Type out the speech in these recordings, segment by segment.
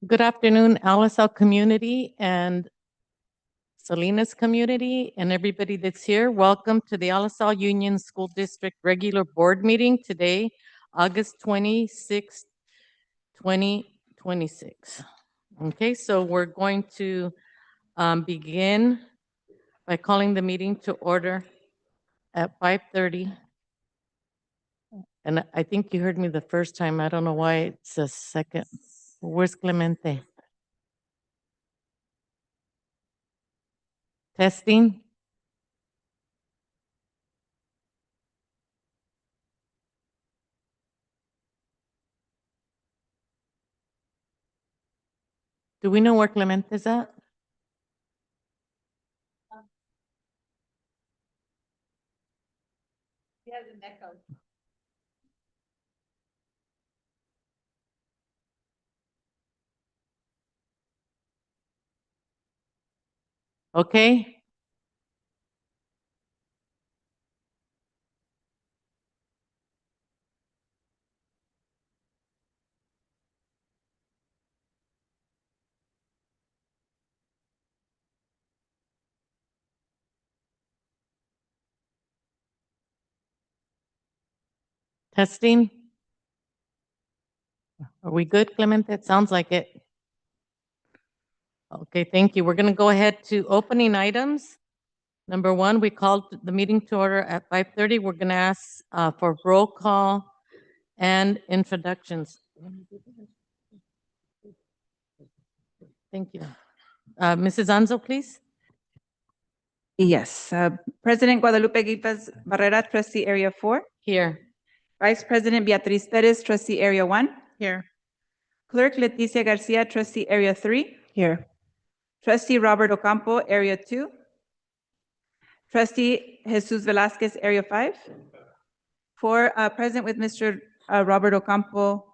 Good afternoon, LSL community and Salinas community and everybody that's here. Welcome to the LSL Union School District Regular Board Meeting today, August 26th, 2026. Okay, so we're going to begin by calling the meeting to order at 5:30. And I think you heard me the first time. I don't know why it's a second. Where's Clemente? Testing? Do we know where Clemente is at? He has an echo. Okay. Testing? Are we good, Clemente? It sounds like it. Okay, thank you. We're going to go ahead to opening items. Number one, we called the meeting to order at 5:30. We're going to ask for roll call and introductions. Thank you. Mrs. Anzo, please. Yes. President Guadalupe Guipas Barrera, Trustee Area 4. Here. Vice President Beatriz Perez, Trustee Area 1. Here. Clerk Leticia Garcia, Trustee Area 3. Here. Trustee Robert Ocampo, Area 2. Trustee Jesus Velasquez, Area 5. Present with Mr. Robert Ocampo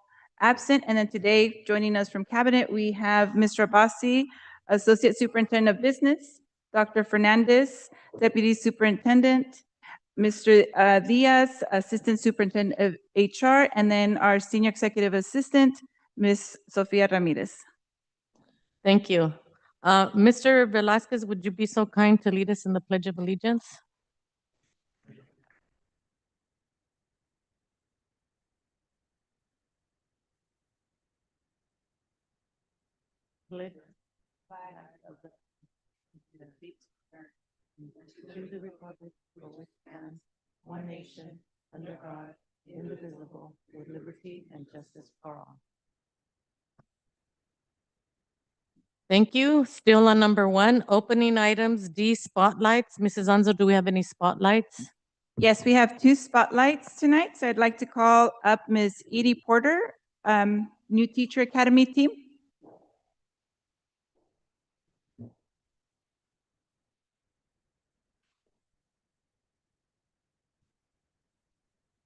absent. And then today, joining us from Cabinet, we have Mr. Abbasi, Associate Superintendent of Business, Dr. Fernandez, Deputy Superintendent, Mr. Diaz, Assistant Superintendent of HR, and then our Senior Executive Assistant, Ms. Sofia Ramirez. Thank you. Mr. Velasquez, would you be so kind to lead us in the Pledge of Allegiance? To the republic for which stands one nation under God, indivisible, with liberty and justice for all. Thank you. Still on number one, opening items, D, spotlights. Mrs. Anzo, do we have any spotlights? Yes, we have 2 spotlights tonight. So I'd like to call up Ms. Edie Porter, New Teacher Academy team.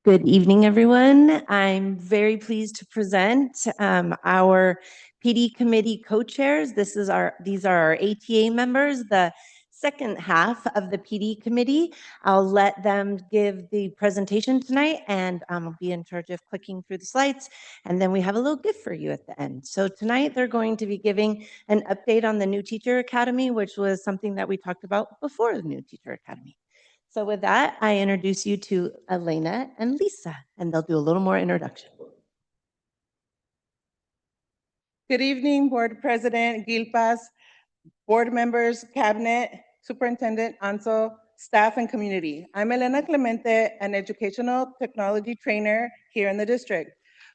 Good evening, everyone. I'm very pleased to present our PD committee co-chairs. These are our ATA members, the second half of the PD committee. I'll let them give the presentation tonight, and I'll be in charge of clicking through the slides. And then we have a little gift for you at the end. So tonight they're going to be giving an update on the New Teacher Academy, which was something that we talked about before the New Teacher Academy. So with that, I introduce you to Elena and Lisa, and they'll do a little more introduction. Good evening, Board President Gilpas, board members, Cabinet, Superintendent Anzo, staff, and community. I'm Elena Clemente, an educational technology trainer here in the district.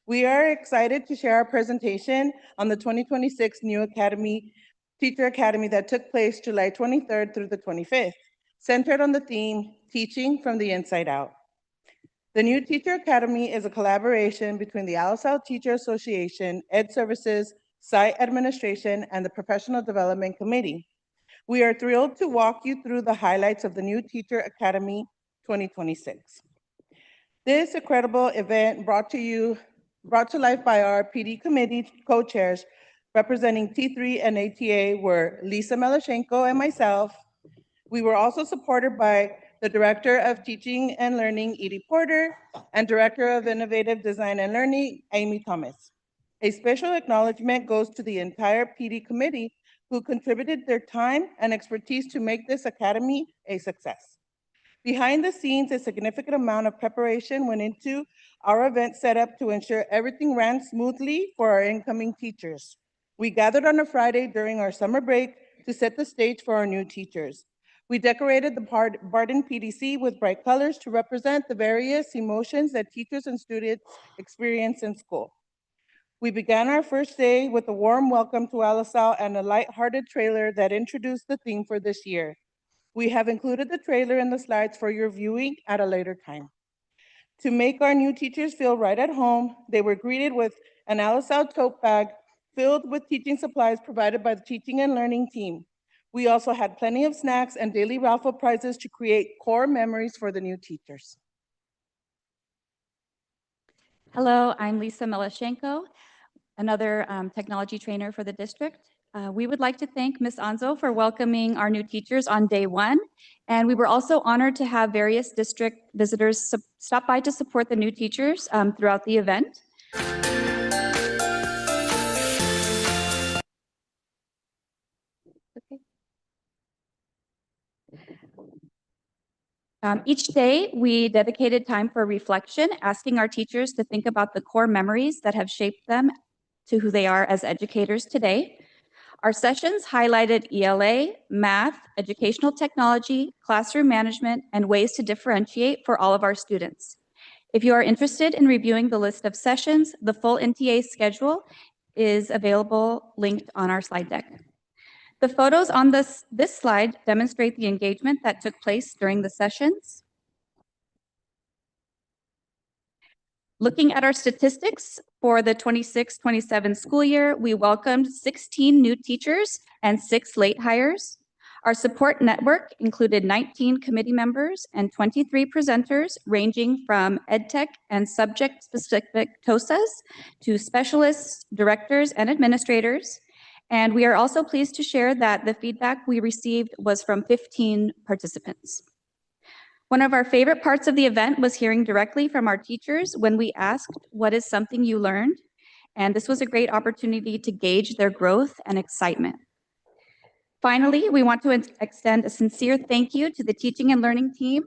We are excited to share our presentation on the 2026 New Teacher Academy that took place July 23rd through the 25th, centered on the theme, Teaching from the Inside Out. The New Teacher Academy is a collaboration between the LSL Teacher Association, Ed Services, Site Administration, and the Professional Development Committee. We are thrilled to walk you through the highlights of the New Teacher Academy 2026. This incredible event brought to life by our PD committee co-chairs representing T3 and ATA were Lisa Melashenko and myself. We were also supported by the Director of Teaching and Learning, Edie Porter, and Director of Innovative Design and Learning, Amy Thomas. A special acknowledgement goes to the entire PD committee who contributed their time and expertise to make this academy a success. Behind the scenes, a significant amount of preparation went into our event setup to ensure everything ran smoothly for our incoming teachers. We gathered on a Friday during our summer break to set the stage for our new teachers. We decorated the Barton PDC with bright colors to represent the various emotions that teachers and students experience in school. We began our first day with a warm welcome to Alisal and a lighthearted trailer that introduced the theme for this year. We have included the trailer in the slides for your viewing at a later time. To make our new teachers feel right at home, they were greeted with an Alisal tote bag filled with teaching supplies provided by the teaching and learning team. We also had plenty of snacks and daily raffle prizes to create core memories for the new teachers. Hello, I'm Lisa Milashenko, another technology trainer for the district. We would like to thank Ms. Anzo for welcoming our new teachers on day one. And we were also honored to have various district visitors stop by to support the new teachers throughout the event. Each day, we dedicated time for reflection, asking our teachers to think about the core memories that have shaped them to who they are as educators today. Our sessions highlighted ELA, math, educational technology, classroom management, and ways to differentiate for all of our students. If you are interested in reviewing the list of sessions, the full NTA schedule is available linked on our slide deck. The photos on this slide demonstrate the engagement that took place during the sessions. Looking at our statistics for the 26-27 school year, we welcomed 16 new teachers and 6 late hires. Our support network included 19 committee members and 23 presenters ranging from EdTech and subject-specific TOSAs to specialists, directors, and administrators. And we are also pleased to share that the feedback we received was from 15 participants. One of our favorite parts of the event was hearing directly from our teachers when we asked, "What is something you learned?" And this was a great opportunity to gauge their growth and excitement. Finally, we want to extend a sincere thank you to the teaching and learning team,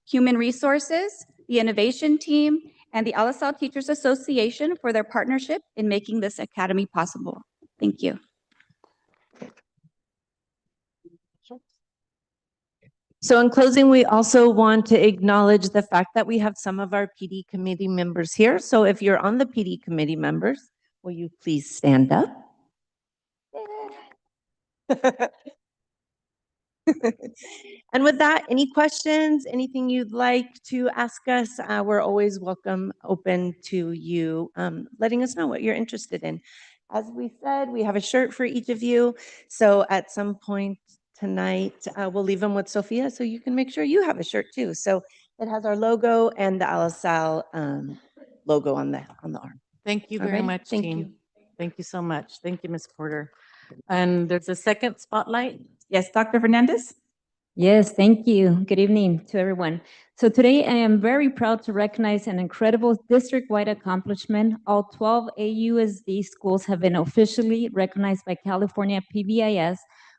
human resources, the innovation team, and the Alisal Teachers Association for their partnership in making this academy possible. Thank you. So in closing, we also want to acknowledge the fact that we have some of our PD committee members here. So if you're on the PD committee members, will you please stand up? And with that, any questions, anything you'd like to ask us? We're always open to you letting us know what you're interested in. As we said, we have a shirt for each of you. So at some point tonight, we'll leave them with Sophia so you can make sure you have a shirt too. So it has our logo and the Alisal logo on the arm. Thank you very Alrighty, much, thank team. you. Thank you so much. Thank you, Ms. Porter. And there's a second spotlight. Yes, Dr. Fernandez? Yes, thank you. Good evening to everyone. So today I am very proud to recognize an incredible district-wide accomplishment. All 12 AUSD schools have been officially recognized by California PBIS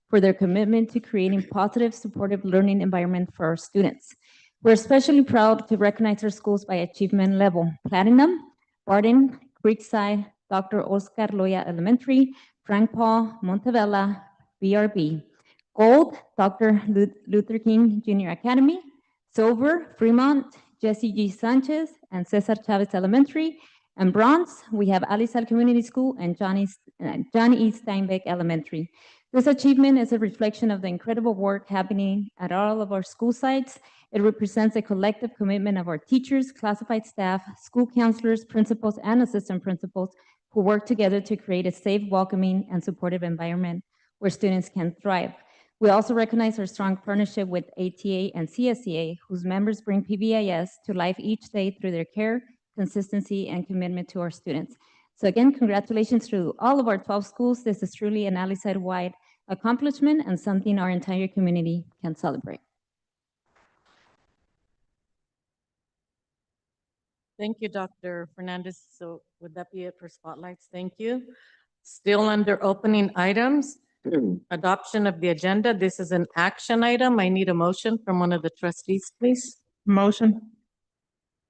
for their commitment to creating positive, supportive learning environment for our students. We're especially proud to recognize our schools by achievement level: Platinum, Barton, Creekside, Dr. Oscar Loya Elementary, Frank Paul, Montebella, BRB. Gold, Dr. Luther King Junior Academy. Silver, Fremont, Jesse G. Sanchez, and Cesar Chavez Elementary. And bronze, we have Alisal Community School and John E. Steinbeck Elementary. This achievement is a reflection of the incredible work happening at all of our school sites. It represents a collective commitment of our teachers, classified staff, school counselors, principals, and assistant principals who work together to create a safe, welcoming, and supportive environment where students can thrive. We also recognize our strong partnership with ATA and CSEA, whose members bring PBIS to life each day through their care, consistency, and commitment to our students. So again, congratulations to all of our 12 schools. This is truly an Alisal-wide accomplishment and something our entire community can celebrate. Thank you, Dr. Fernandez. So would that be it for spotlights? Thank you. Still under opening items, adoption of the agenda. This is an action item. I need a motion from one of the trustees, please. Motion.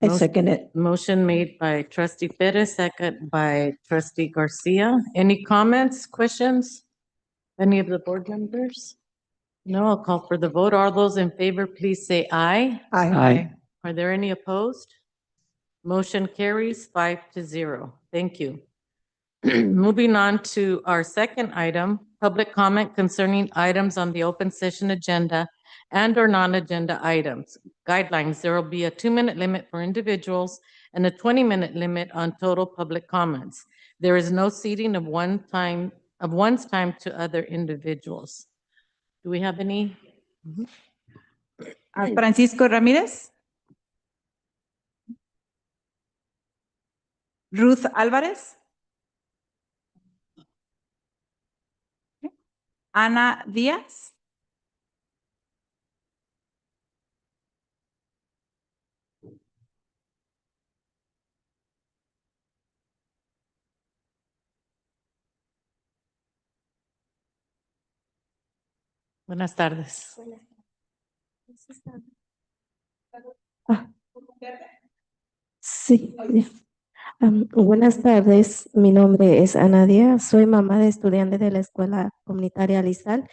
I Motion- second it. Motion made by trustee Perez, second by trustee Garcia. Any comments, questions? Any of the board members? No, I'll call for the vote. All those in favor, please say aye. Aye. Are there any opposed? Motion carries 5-0. Thank you. Moving on to our second item, public comment concerning items on the open session agenda and or non-agenda items. Guidelines, there will be a 2-minute limit for individuals and a 20-minute limit on total public comments. There is no ceding of one's time to other individuals. Do we have any? Francisco Ramirez. Ruth Alvarez. Ana Diaz. Buenas tardes. Sí, buenas tardes. Mi nombre es Ana Díaz. Soy mamá de estudiantes de la Escuela Comunitaria Lizal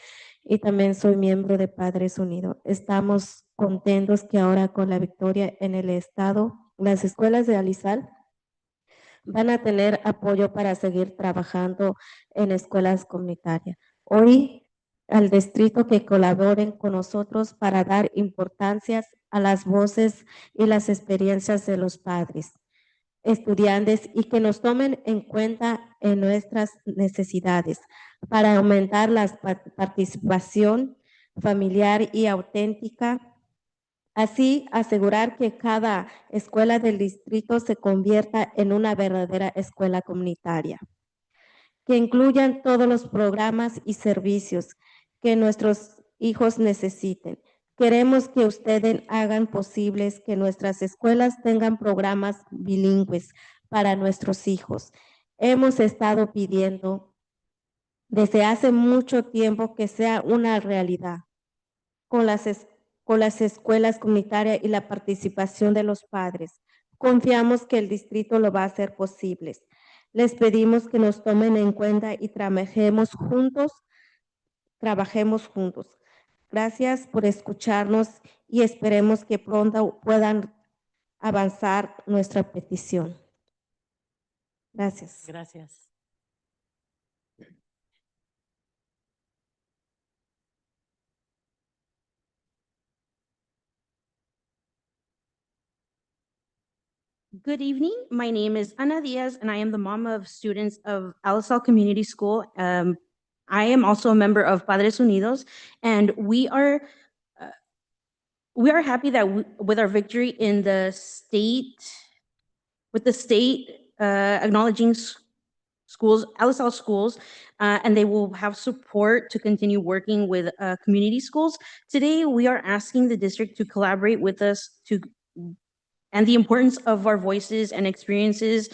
y también soy miembro de Padres Unidos. Estamos contentos que ahora con la victoria en el estado, las escuelas de Alizal van a tener apoyo para seguir trabajando en escuelas comunitarias. Hoy al distrito que colaboren con nosotros para dar importancia a las voces y las experiencias de los padres, estudiantes y que nos tomen en cuenta en nuestras necesidades para aumentar la participación familiar y auténtica. Así, asegurar que cada escuela del distrito se convierta en una verdadera escuela comunitaria, que incluyan todos los programas y servicios que nuestros hijos necesiten. Queremos que ustedes hagan posibles que nuestras escuelas tengan programas bilingües para nuestros hijos. Hemos estado pidiendo desde hace mucho tiempo que sea una realidad con las escuelas comunitarias y la participación de los padres. Confiamos que el distrito lo va a hacer posible. Les pedimos que nos tomen en cuenta y trabajemos juntos. Gracias por escucharnos y esperemos que pronto puedan avanzar nuestra petición. Gracias. Gracias. Good evening. My name is Ana Diaz, and I am the mom of students of Alisal Community School. I am also a member of Padres Unidos, and we are happy that with our victory in the state, with the state acknowledging schools, Alisal schools, and they will have support to continue working with community schools. Today, we are asking the district to collaborate with us and the importance of our voices and experiences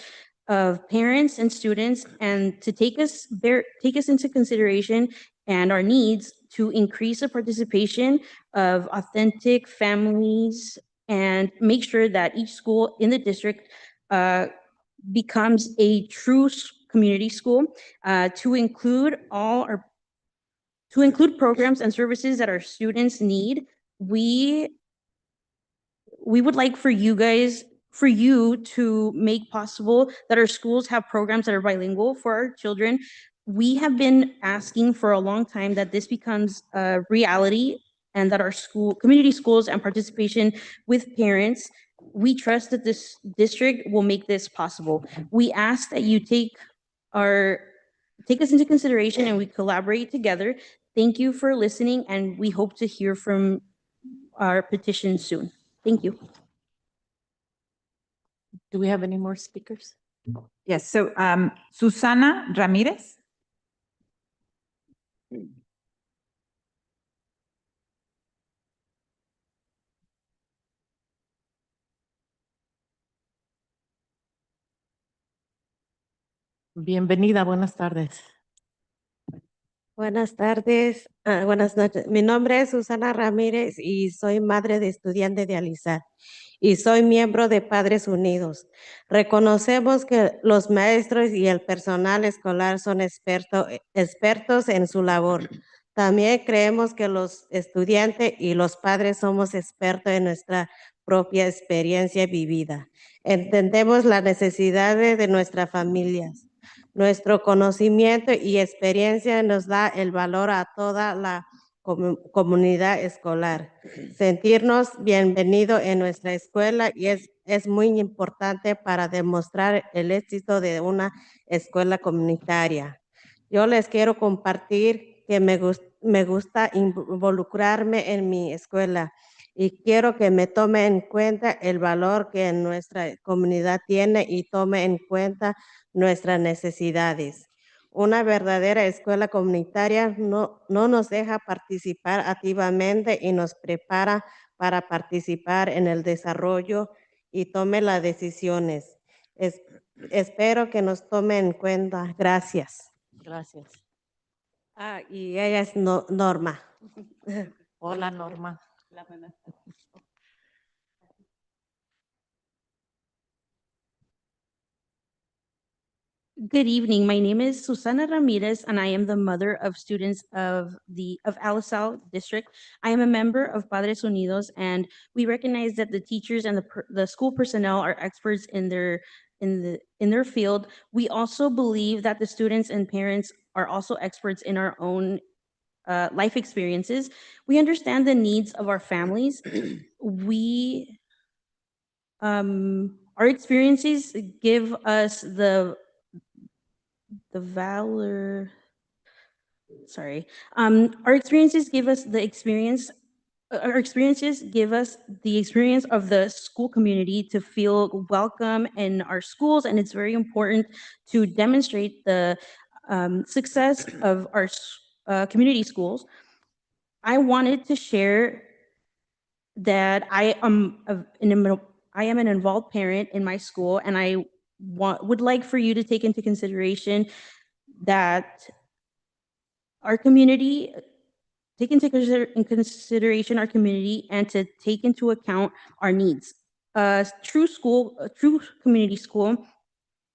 of parents and students, and to take us into consideration and our needs to increase the participation of authentic families and make sure that each school in the district becomes a true community school, to include programs and services that our students need. We would like for you to make possible that our schools have programs that are bilingual for our children. We have been asking for a long time that this becomes a reality and that our community schools and participation with parents, we trust that this district will make this possible. We ask that you take us into consideration and we collaborate together. Thank you for listening, and we hope to hear from our petition soon. Thank you. Do we have any more speakers? Yes, so Susana Ramirez. Bienvenida, buenas tardes. Buenas tardes, buenas noches. Mi nombre es Susana Ramírez y soy madre de estudiante de Alizar y soy miembro de Padres Unidos. Reconocemos que los maestros y el personal escolar son expertos en su labor. También creemos que los estudiantes y los padres somos expertos en nuestra propia experiencia vivida. Entendemos las necesidades de nuestras familias. Nuestro conocimiento y experiencia nos da el valor a toda la comunidad escolar. Sentirnos bienvenidos en nuestra escuela y es muy importante para demostrar el éxito de una escuela comunitaria. Yo les quiero compartir que me gusta involucrarme en mi escuela y quiero que me tome en cuenta el valor que nuestra comunidad tiene y tome en cuenta nuestras necesidades. Una verdadera escuela comunitaria no nos deja participar activamente y nos prepara para participar en el desarrollo y tome las decisiones. Espero que nos tome en cuenta. Gracias. Gracias. Y ella es Norma. Hola, Norma. Good evening. My name is Susana Ramirez, and I am the mother of students of Alisal District. I am a member of Padres Unidos, and we recognize that the teachers and the school personnel are experts in their field. We also believe that the students and parents are also experts in our own life experiences. We understand the needs of our families. Our experiences give us the valor. Sorry. Our experiences give us the experience. Our experiences give us the experience of the school community to feel welcome in our schools, and it's very important to demonstrate the success of our community schools. I wanted to share that I am an involved parent in my school, and I would like for you to take into consideration that our community, take into consideration our community, and to take into account our needs. A true community school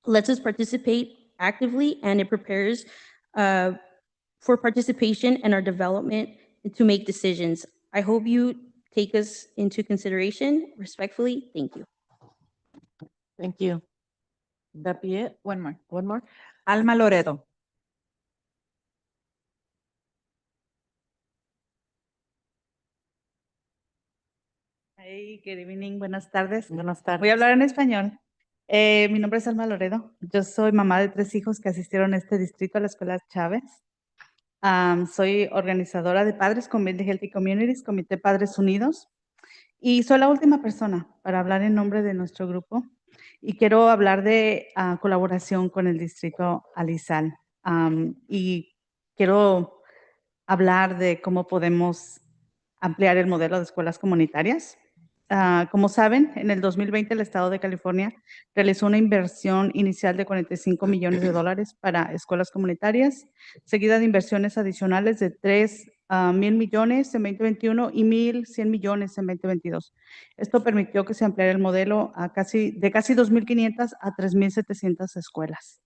lets us participate actively, and it prepares for participation and our development to make decisions. I hope you take us into consideration. Respectfully, thank you. Thank you. That be it? One more. One more? Alma Loredo. Hey, good evening, buenas tardes. Buenas tardes. Voy a hablar en español. Mi nombre es Alma Loredo. Yo soy mamá de 3 hijos que asistieron a este distrito a la escuela Chávez. Soy organizadora de Padres con Building Healthy Communities, Comité Padres Unidos. Y soy la última persona para hablar en nombre de nuestro grupo. Y quiero hablar de colaboración con el distrito Alizal. Y quiero hablar de cómo podemos ampliar el modelo de escuelas comunitarias. Como saben, en el 2020 el Estado de California realizó una inversión inicial de $45 millones para escuelas comunitarias, seguida de inversiones adicionales de 3,000 millones en 2021 y 1,100 millones en 2022. Esto permitió que se ampliara el modelo de casi 2,500 a 3,700 escuelas.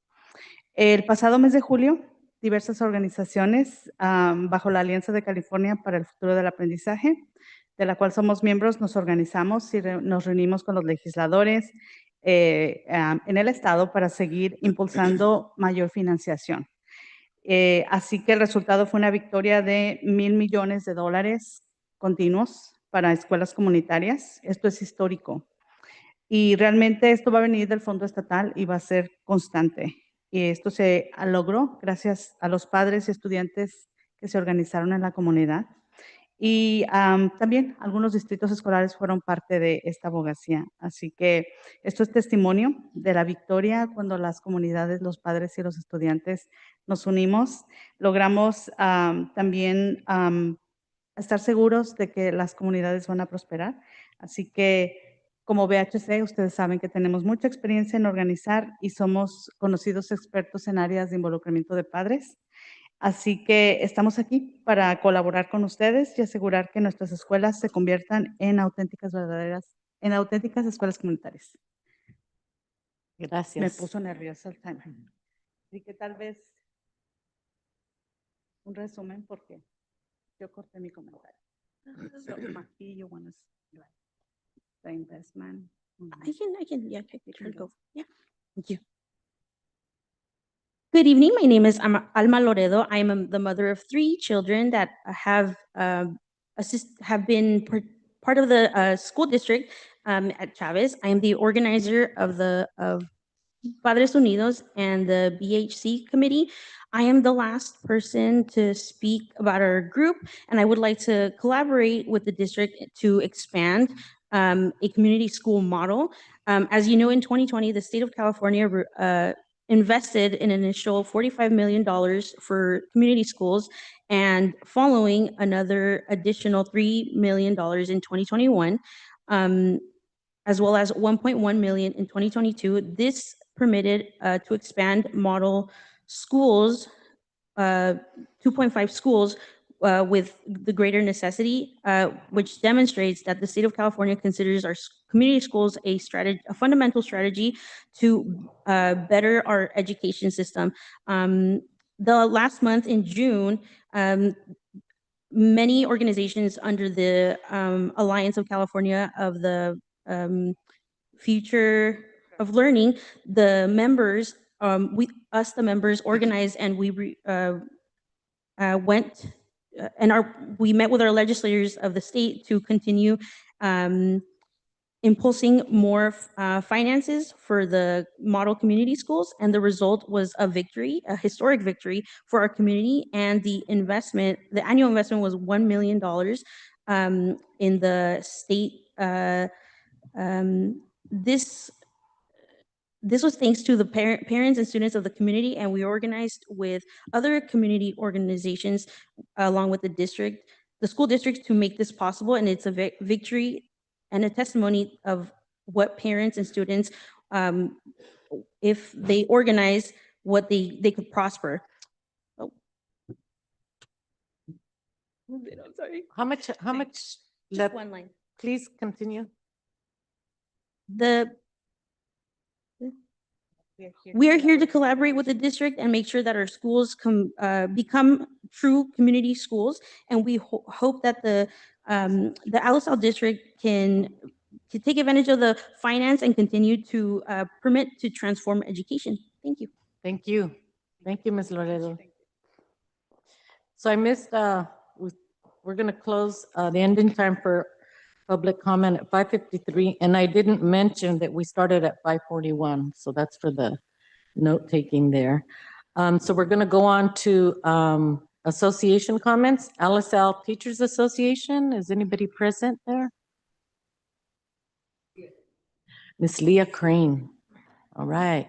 El pasado mes de julio, diversas organizaciones bajo la Alianza de California para el Futuro del Aprendizaje, de la cual somos miembros, nos organizamos y nos reunimos con los legisladores en el estado para seguir impulsando mayor financiación. Así que el resultado fue una victoria de $1,000 millones continuos para escuelas comunitarias. Esto es histórico. Y realmente esto va a venir del fondo estatal y va a ser constante. Y esto se logró gracias a los padres y estudiantes que se organizaron en la comunidad. Y también algunos distritos escolares fueron parte de esta abogacía. Así que esto es testimonio de la victoria cuando las comunidades, los padres y los estudiantes nos unimos. Logramos también estar seguros de que las comunidades van a prosperar. Así que Como VHC, ustedes saben que tenemos mucha experiencia en organizar y somos conocidos expertos en áreas de involucramiento de padres. Así que estamos aquí para colaborar con ustedes y asegurar que nuestras escuelas se conviertan en auténticas escuelas comunitarias. Me Gracias. puso nerviosa el timer. Así que tal vez un resumen porque yo corté mi comentario. So, Marquis, you want to the investment? Yeah, sure, go. Yeah, thank you. Good evening. My name is Alma Loredo. I am the mother of 3 children that have been part of the school district at Chavez. I am the organizer of Padres Unidos and the BHC committee. I am the last person to speak about our group, and I would like to collaborate with the district to expand a community school model. As you know, in 2020, the state of California invested an initial $45 million for community schools, and following another additional $3 million in 2021, as well as 1.1 million in 2022. This permitted to expand model schools, 2.5 schools with the greater necessity, which demonstrates that the state of California considers our community schools a fundamental strategy to better our education system. The last month in June, many organizations under the Alliance of California of the Future of Learning, the members, the members organized, and we went we met with our legislators of the state to continue impulsing more finances for the model community schools, and the result was a victory, a historic victory for our community. And the annual investment was $1 million in the state. This was thanks to the parents and students of the community, and we organized with other community organizations along with the school district, to make this possible. And it's a victory and a testimony of what parents and students, if they organize, what they could prosper. Oh. I'm sorry. How much Just left? one line. Please continue. We are here to collaborate with the district and make sure that our schools become true community schools. And we hope that the Alisal district can take advantage of the finance and continue to permit to transform education. Thank you. Thank you. Thank you, Ms. Loredo. So I missed, we're going to close the ending time for public comment at 5:53, and I didn't mention that we started at 5:41, so that's for the note taking there. So we're going to go on to association comments. Alisal Teachers Association, is anybody present there? Miss Leah Crane. All right.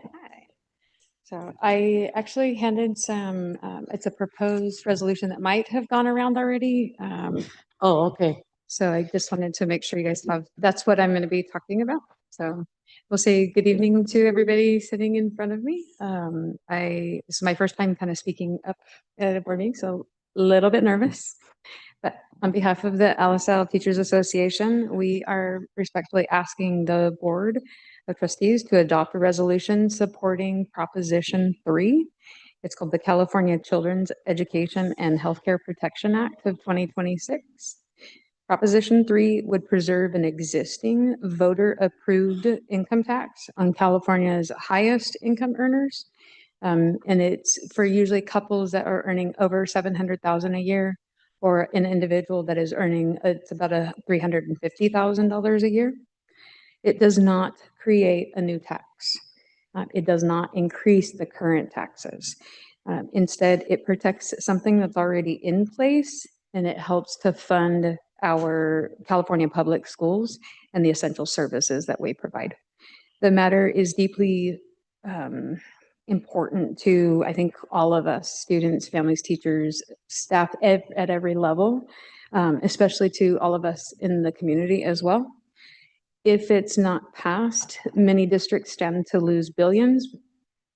So I actually handed some, it's a proposed resolution that might have gone around already. Oh, okay. So I just wanted to make sure you guys have, that's what I'm going to be talking about. So we'll say good evening to everybody sitting in front of me. This is my first time kind of speaking up at a board meeting, so a little bit nervous. But on behalf of the Alisal Teachers Association, we are respectfully asking the Board of Trustees to adopt a resolution supporting Proposition 3. It's called the California Children's Education and Healthcare Protection Act of 2026. Proposition 3 would preserve an existing voter-approved income tax on California's highest income earners. And it's for usually couples that are earning over $700,000 a year, or an individual that is earning, it's about $350,000 a year. It does not create a new tax. It does not increase the current taxes. Instead, it protects something that's already in place, and it helps to fund our California public schools and the essential services that we provide. The matter is deeply important to, I think, all of us, students, families, teachers, staff at every level, especially to all of us in the community as well. If it's not passed, many districts stand to lose billions.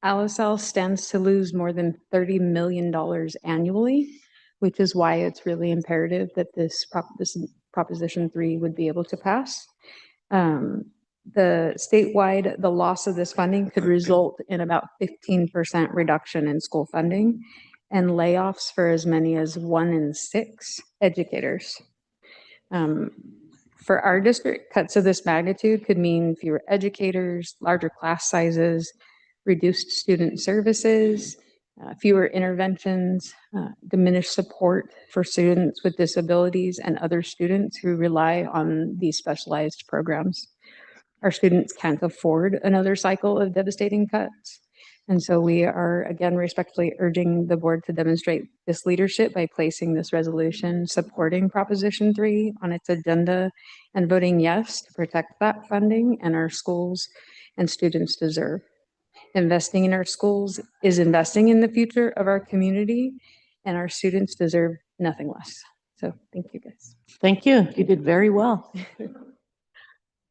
LSL stands to lose more than $30 million annually, which is why it's really imperative that this Proposition 3 would be able to pass. The statewide, the loss of this funding could result in about 15% reduction in school funding and layoffs for as many as 1 in 6 educators. For our district, cuts of this magnitude could mean fewer educators, larger class sizes, reduced student services, fewer interventions, diminished support for students with disabilities and other students who rely on these specialized programs. Our students can't afford another cycle of devastating cuts. And so we are, again, respectfully urging the board to demonstrate this leadership by placing this resolution supporting Proposition 3 on its agenda and voting yes to protect that funding and our schools and students deserve. Investing in our schools is investing in the future of our community, and our students deserve nothing less. So thank you, guys. Thank you. You did very well.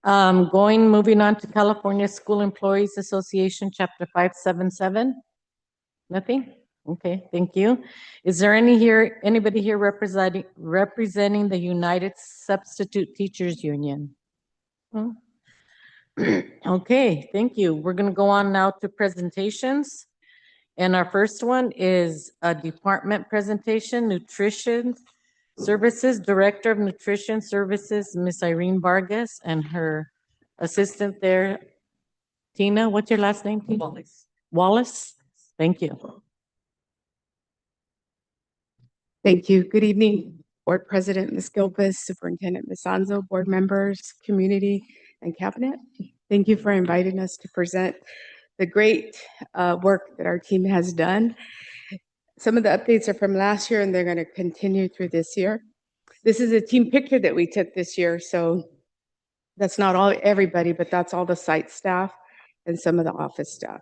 Moving on to California School Employees Association, Chapter 577. Nothing? Okay, thank you. Is there anybody here representing the United Substitute Teachers Union? Hmm? Okay, thank you. We're going to go on now to presentations. And our first one is a department presentation, Nutrition Services, Director of Nutrition Services, Miss Irene Vargas, and her assistant there, Tina. What's your last name, Tina? Wallace. Wallace? Thank you. Thank you. Good evening, Board President Ms. Gilpus, Superintendent Ms. Anzo, board members, community, and cabinet. Thank you for inviting us to present the great work that our team has done. Some of the updates are from last year and they're going to continue through this year. This is a team picture that we took this year, so that's not everybody, but that's all the site staff and some of the office staff.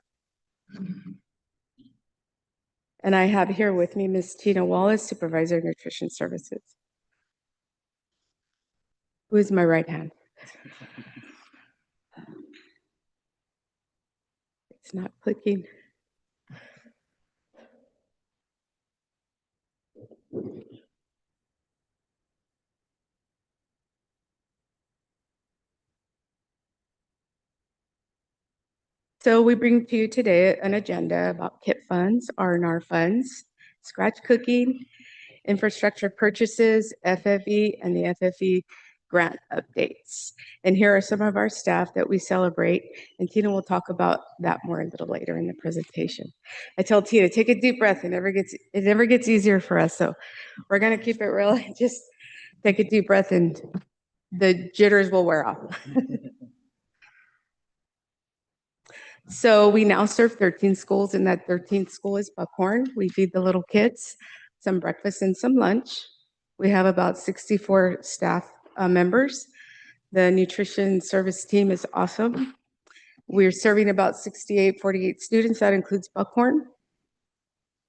And I have here with me Ms. Tina Wallace, Supervisor of Nutrition Services, who is my right hand. It's not clicking. So we bring to you today an agenda about KIP funds, R&R funds, scratch cooking, infrastructure purchases, FFE, and the FFE grant updates. And here are some of our staff that we celebrate, and Tina will talk about that more a little later in the presentation. I tell Tina, take a deep breath. It never gets easier for us, so we're gonna keep it real. Just take a deep breath and the jitters will wear off. So we now serve 13 schools, and that 13th school is Buckhorn. We feed the little kids some breakfast and some lunch. We have about 64 staff members. The nutrition service team is awesome. We're serving about 48 students. That includes Buckhorn.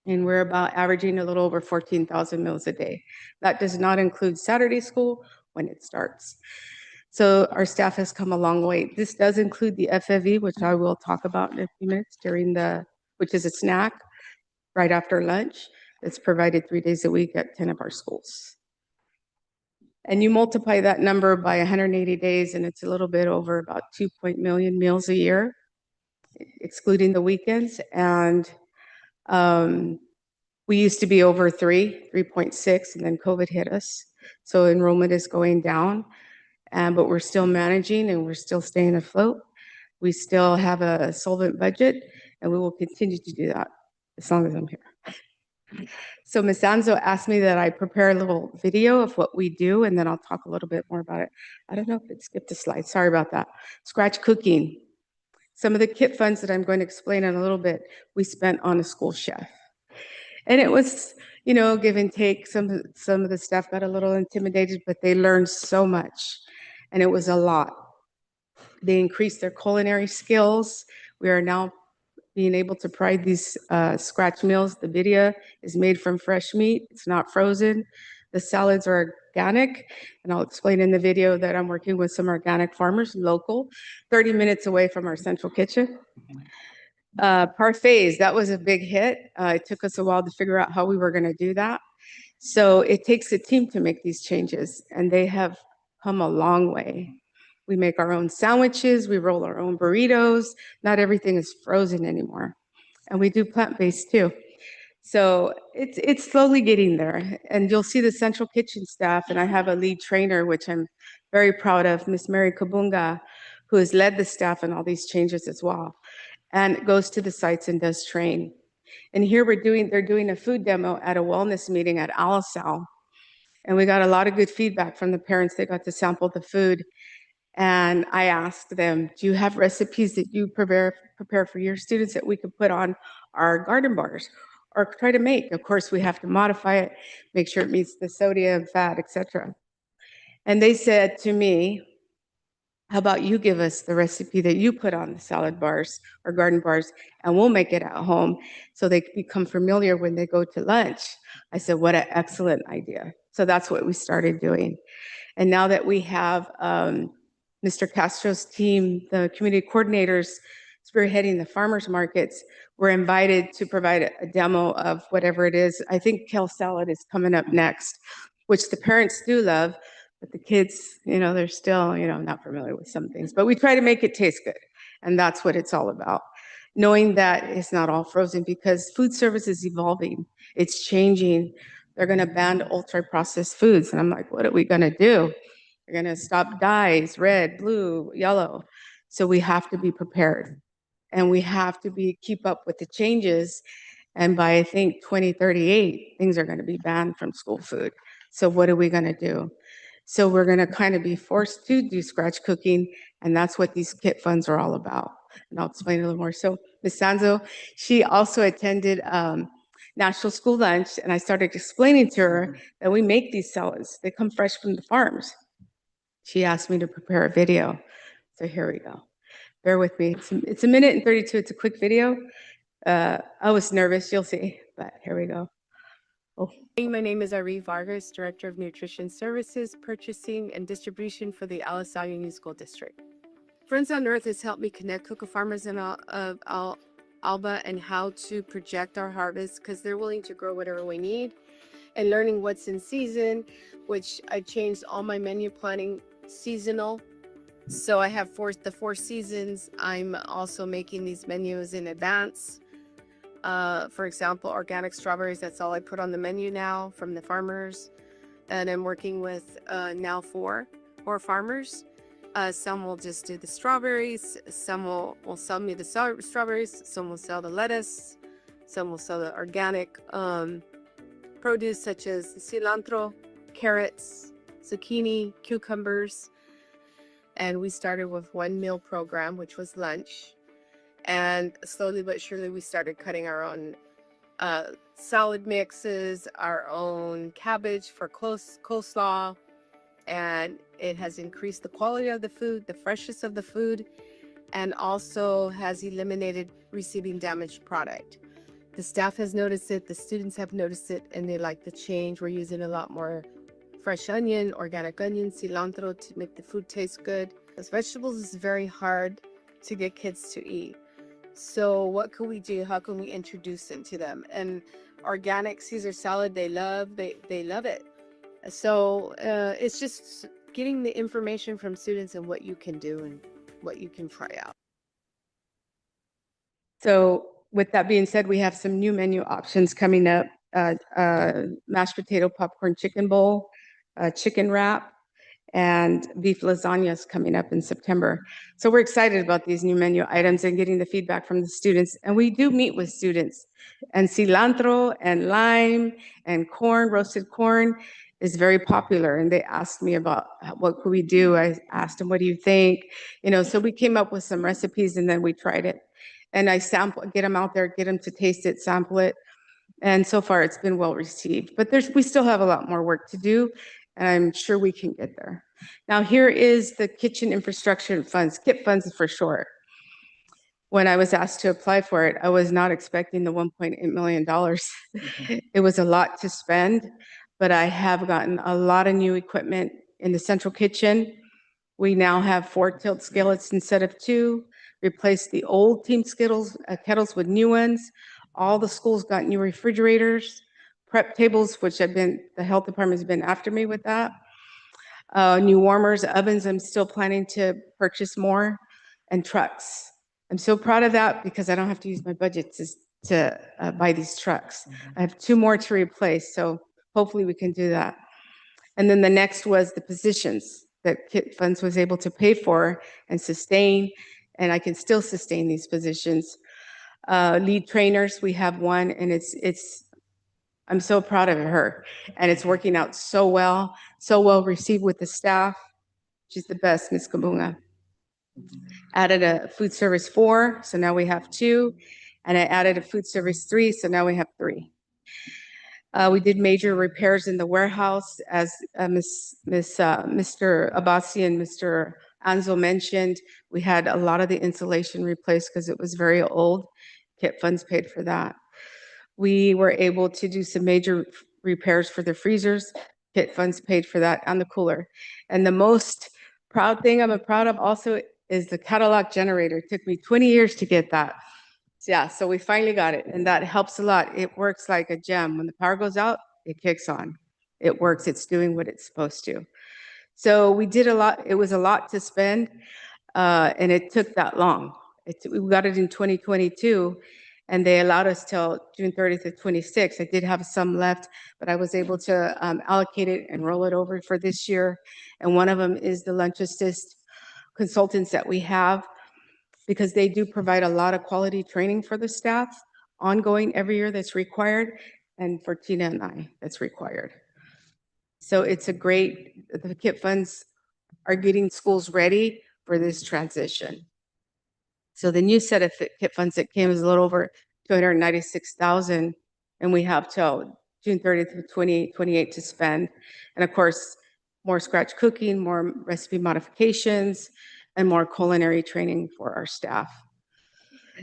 And we're about averaging a little over 14,000 meals a day. That does not include Saturday school when it starts. So our staff has come a long way. This does include the FFE, which I will talk about in a few minutes which is a snack right after lunch. It's provided 3 days a week at 10 of our schools. And you multiply that number by 180 days, and it's a little bit over about 2 million meals a year, excluding the weekends. And we used to be over 3.6, and then COVID hit us. So enrollment is going down. But we're still managing and we're still staying afloat. We still have a solvent budget, and we will continue to do that as long as I'm here. So Ms. Anzo asked me that I prepare a little video of what we do, and then I'll talk a little bit more about it. I don't know if it skipped a slide. Sorry about that. Scratch cooking. Some of the KIP funds that I'm going to explain in a little bit, we spent on a school chef. And it was, give and take. Some of the staff got a little intimidated, but they learned so much. And it was a lot. They increased their culinary skills. We are now being able to provide these scratch meals. The birria is made from fresh meat. It's not frozen. The salads are organic, and I'll explain in the video that I'm working with some organic farmers, local, 30 minutes away from our central kitchen. Parfaits, that was a big hit. It took us a while to figure out how we were going to do that. So it takes a team to make these changes, and they have come a long way. We make our own sandwiches, we roll our own burritos. Not everything is frozen anymore. And we do plant-based too. So it's slowly getting there. And you'll see the central kitchen staff, and I have a lead trainer, which I'm very proud of, Miss Mary Kabunga, who has led the staff in all these changes as well, and goes to the sites and does train. And here they're doing a food demo at a wellness meeting at Alisal. And we got a lot of good feedback from the parents. They got to sample the food. And I asked them, do you have recipes that you prepare for your students that we could put on our garden bars or try to make? Of course, we have to modify it, make sure it meets the sodium, fat, etc. And they said to me, how about you give us the recipe that you put on the salad bars or garden bars, and we'll make it at home so they become familiar when they go to lunch. I said, what an excellent idea. So that's what we started doing. And now that we have Mr. Castro's team, the community coordinators spearheading the farmers markets, we're invited to provide a demo of whatever it is. I think kale salad is coming up next, which the parents do love, but the kids, they're still, not familiar with some things. But we try to make it taste good, and that's what it's all about. Knowing that it's not all frozen, because food service is evolving. It's changing. They're going to ban ultra-processed foods. And I'm like, what are we going to do? They're going to stop dyes, red, blue, yellow. So we have to be prepared. And we have to keep up with the changes. And by, I think, 2038, things are going to be banned from school food. So what are we going to do? So we're going to kind of be forced to do scratch cooking. And that's what these kit funds are all about. And I'll explain a little more. So Ms. Sanzo, she also attended National School Lunch, and I started explaining to her that we make these salads. They come fresh from the farms. She asked me to prepare a video. So here we go. Bear with me. It's a minute and 32. It's a quick video. I was nervous, you'll see, but here we go. Oh. My name is Ari Vargas, Director of Nutrition Services, Purchasing, and Distribution for the Alisal Union School District. Friends on Earth has helped me connect cocoa farmers in Alba and how to project our harvest, because they're willing to grow whatever we need, and learning what's in season, which I changed all my menu planning seasonal. So I have the 4 seasons. I'm also making these menus in advance. For example, organic strawberries, that's all I put on the menu now from the farmers. And I'm working with now 4 farmers. Some will just do the strawberries, some will sell me the strawberries, some will sell the lettuce, some will sell the organic produce such as cilantro, carrots, zucchini, cucumbers. And we started with 1 meal program, which was lunch. And slowly but surely we started cutting our own salad mixes, our own cabbage for coleslaw. And it has increased the quality of the food, the freshness of the food, and also has eliminated receiving damaged product. The staff has noticed it, the students have noticed it, and they like the change. We're using a lot more fresh onion, organic onion, cilantro to make the food taste good. Because vegetables is very hard to get kids to eat. So what can we do? How can we introduce it to them? And organic Caesar salad, they love it. So it's just getting the information from students and what you can do and what you can try out. So with that being said, we have some new menu options coming up. Mashed potato popcorn chicken bowl, chicken wrap, and beef lasagnas coming up in September. So we're excited about these new menu items and getting the feedback from the students. And we do meet with students. And cilantro and lime and corn, roasted corn, is very popular. And they asked me about what could we do. I asked them, what do you think? So we came up with some recipes and then we tried it. And I get them out there, get them to taste it, sample it. And so far it's been well received. But we still have a lot more work to do. And I'm sure we can get there. Now, here is the kitchen infrastructure funds, KIP funds for short. When I was asked to apply for it, I was not expecting the $1.8 million. It was a lot to spend. but I have gotten a lot of new equipment in the central kitchen. We now have 4 tilt skillets instead of 2, replaced the old Team Skittles kettles with new ones. All the schools got new refrigerators, prep tables, which have been, the health department has been after me with that. New warmers, ovens, I'm still planning to purchase more, and trucks. I'm so proud of that because I don't have to use my budget to buy these trucks. I have 2 more to replace, so hopefully we can do that. And then the next was the positions that KIT funds was able to pay for and sustain, and I can still sustain these positions. Lead trainers, we have one, and I'm so proud of her, and it's working out so well received with the staff. She's the best, Ms. Kabunga. Added a food service 4, so now we have 2, and I added a food service 3, so now we have 3. We did major repairs in the warehouse, as Mr. Abbasi and Mr. Anzo mentioned. We had a lot of the insulation replaced because it was very old. KIT funds paid for that. We were able to do some major repairs for the freezers. KIT funds paid for that, and the cooler. And the most proud thing I'm proud of also is the Cadillac generator. It took me 20 years to get that. Yeah, so we finally got it, and that helps a lot. It works like a gem. When the power goes out, it kicks on. It works. It's doing what it's supposed to. So we did a lot. It was a lot to spend, and it took that long. We got it in 2022, and they allowed us till June 30th of 26. I did have some left, but I was able to allocate it and roll it over for this year. And one of them is the lunch assist consultants that we have, because they do provide a lot of quality training for the staff, ongoing every year that's required, and for Tina and I, that's required. So it's a great, the KIT funds are getting schools ready for this transition. So the new set of KIT funds that came is a little over 296,000, and we have till June 30th of 2028 to spend. And of course, more scratch cooking, more recipe modifications, and more culinary training for our staff.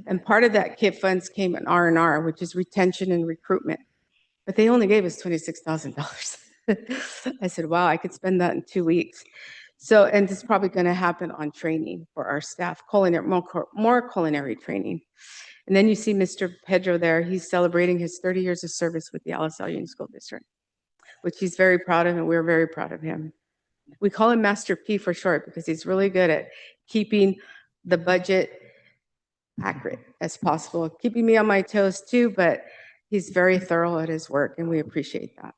And part of that KIT funds came in R&R, which is retention and recruitment. But they only gave us $26,000. I said, wow, I could spend that in 2 weeks. So, and it's probably going to happen on training for our staff, more culinary training. And then you see Mr. Pedro there. He's celebrating his 30 years of service with the Alisal Union School District, which he's very proud of, and we're very proud of him. We call him Master P for short because he's really good at keeping the budget accurate as possible, keeping me on my toes too, but he's very thorough at his work, and we appreciate that.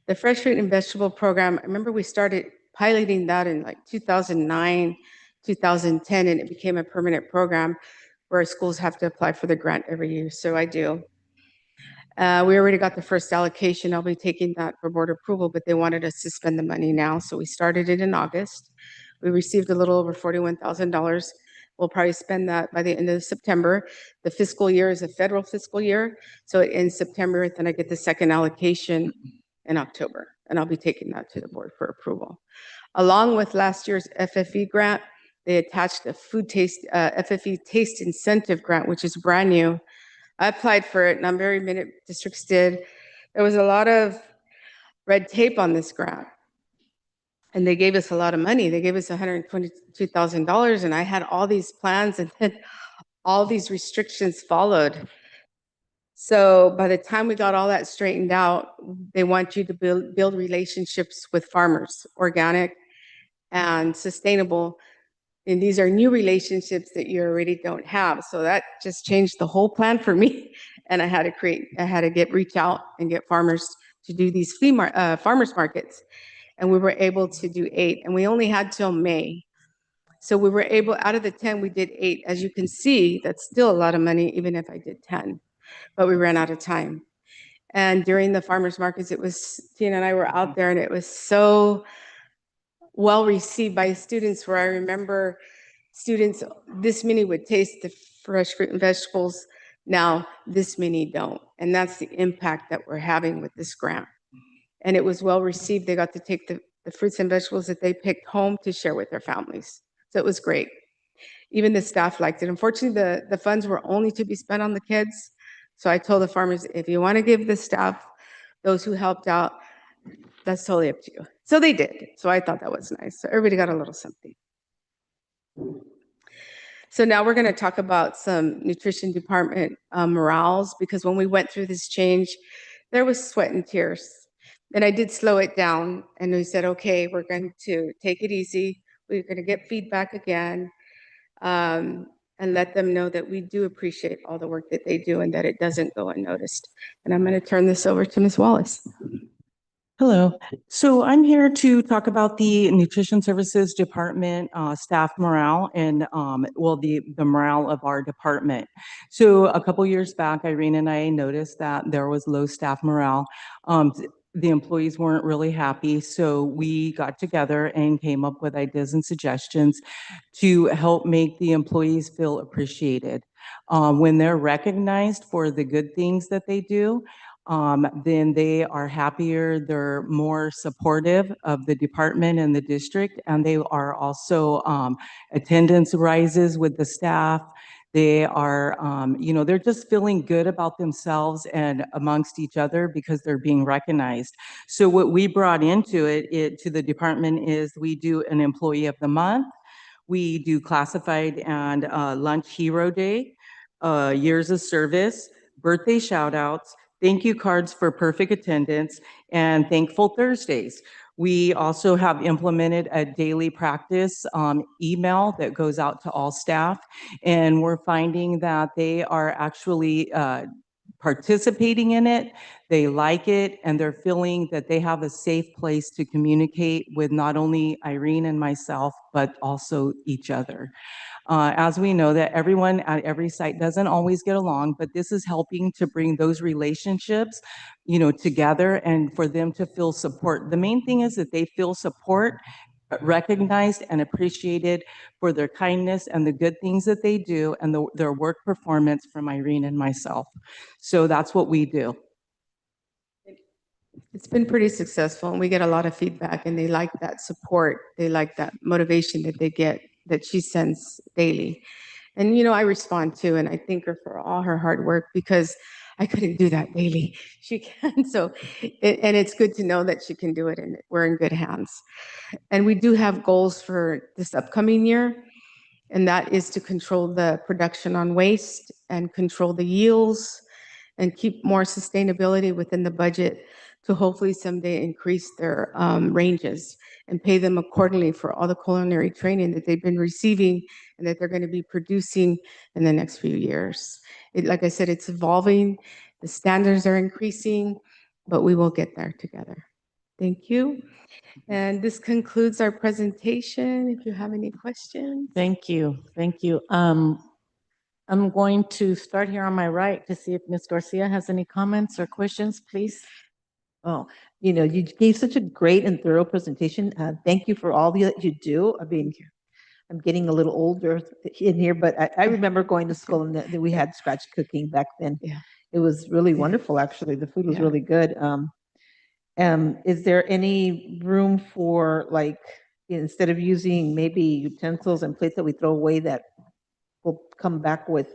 The fresh fruit and vegetable program, I remember we started piloting that in like 2009, 2010, and it became a permanent program where schools have to apply for the grant every year, so I do. We already got the first allocation. I'll be taking that for board approval, but they wanted us to spend the money now, so we started it in August. We received a little over $41,000. We'll probably spend that by the end of September. The fiscal year is a federal fiscal year, so it ends September, then I get the second allocation in October, and I'll be taking that to the board for approval. Along with last year's FFE grant, they attached a food taste, FFE taste incentive grant, which is brand new. I applied for it, and I'm very minute districts did. There was a lot of red tape on this grant, and they gave us a lot of money. They gave us $122,000, and I had all these plans, and then all these restrictions followed. So by the time we got all that straightened out, they want you to build relationships with farmers, organic and sustainable. And these are new relationships that you already don't have. So that just changed the whole plan for me. And I had to reach out and get farmers to do these farmers markets. And we were able to do 8, and we only had till May. So we were able, out of the 10, we did 8. As you can see, that's still a lot of money, even if I did 10, but we ran out of time. And during the farmers markets, Tina and I were out there, and it was so well received by students, where I remember students, this many would taste the fresh fruit and vegetables. Now, this many don't. And that's the impact that we're having with this grant. And it was well received. They got to take the fruits and vegetables that they picked home to share with their families. So it was great. Even the staff liked it. Unfortunately, the funds were only to be spent on the kids, So I told the farmers, if you want to give the staff, those who helped out, that's totally up to you. So they did. So I thought that was nice. So everybody got a little something. So now we're going to talk about some nutrition department morales, because when we went through this change, there was sweat and tears. And I did slow it down, and we said, okay, we're going to take it easy. We're going to get feedback again, and let them know that we do appreciate all the work that they do and that it doesn't go unnoticed. And I'm going to turn this over to Ms. Wallace. Hello. So I'm here to talk about the Nutrition Services Department staff morale and, the morale of our department. So a couple years back, Irene and I noticed that there was low staff morale. The employees weren't really happy, so we got together and came up with ideas and suggestions to help make the employees feel appreciated. When they're recognized for the good things that they do, then they are happier, they're more supportive of the department and the district, and they are also, attendance rises with the staff. They are, they're just feeling good about themselves and amongst each other because they're being recognized. So what we brought into it to the department is we do an employee of the month. We do classified and lunch hero day, years of service, birthday shout outs, thank you cards for perfect attendance, and thankful Thursdays. We also have implemented a daily practice email that goes out to all staff, and we're finding that they are actually participating in it, they like it, and they're feeling that they have a safe place to communicate with not only Irene and myself, but also each other. As we know that everyone at every site doesn't always get along, but this is helping to bring those relationships, together and for them to feel support. The main thing is that they feel support, recognized and appreciated for their kindness and the good things that they do and their work performance from Irene and myself. So that's what we do. It's been pretty successful, and we get a lot of feedback, and they like that support. They like that motivation that they get, that she sends daily. And, I respond too, and I thank her for all her hard work because I couldn't do that daily. She can. So, and it's good to know that she can do it, and we're in good hands. And we do have goals for this upcoming year, and that is to control the production on waste and control the yields and keep more sustainability within the budget to hopefully someday increase their ranges and pay them accordingly for all the culinary training that they've been receiving and that they're going to be producing in the next few years. Like I said, it's evolving, the standards are increasing, but we will get there together. Thank you. And this concludes our presentation. If you have any questions. Thank you. Thank you. I'm going to start here on my right to see if Ms. Garcia has any comments or questions, please. Oh, you gave such a great and thorough presentation. Thank you for all that you do. I mean, I'm getting a little older in here, but I remember going to school and that we had scratch cooking back then. Yeah. It was really wonderful, actually. The food was Yeah. really good. Is there any room for, like, instead of using maybe utensils and plates that we throw away, that we'll come back with,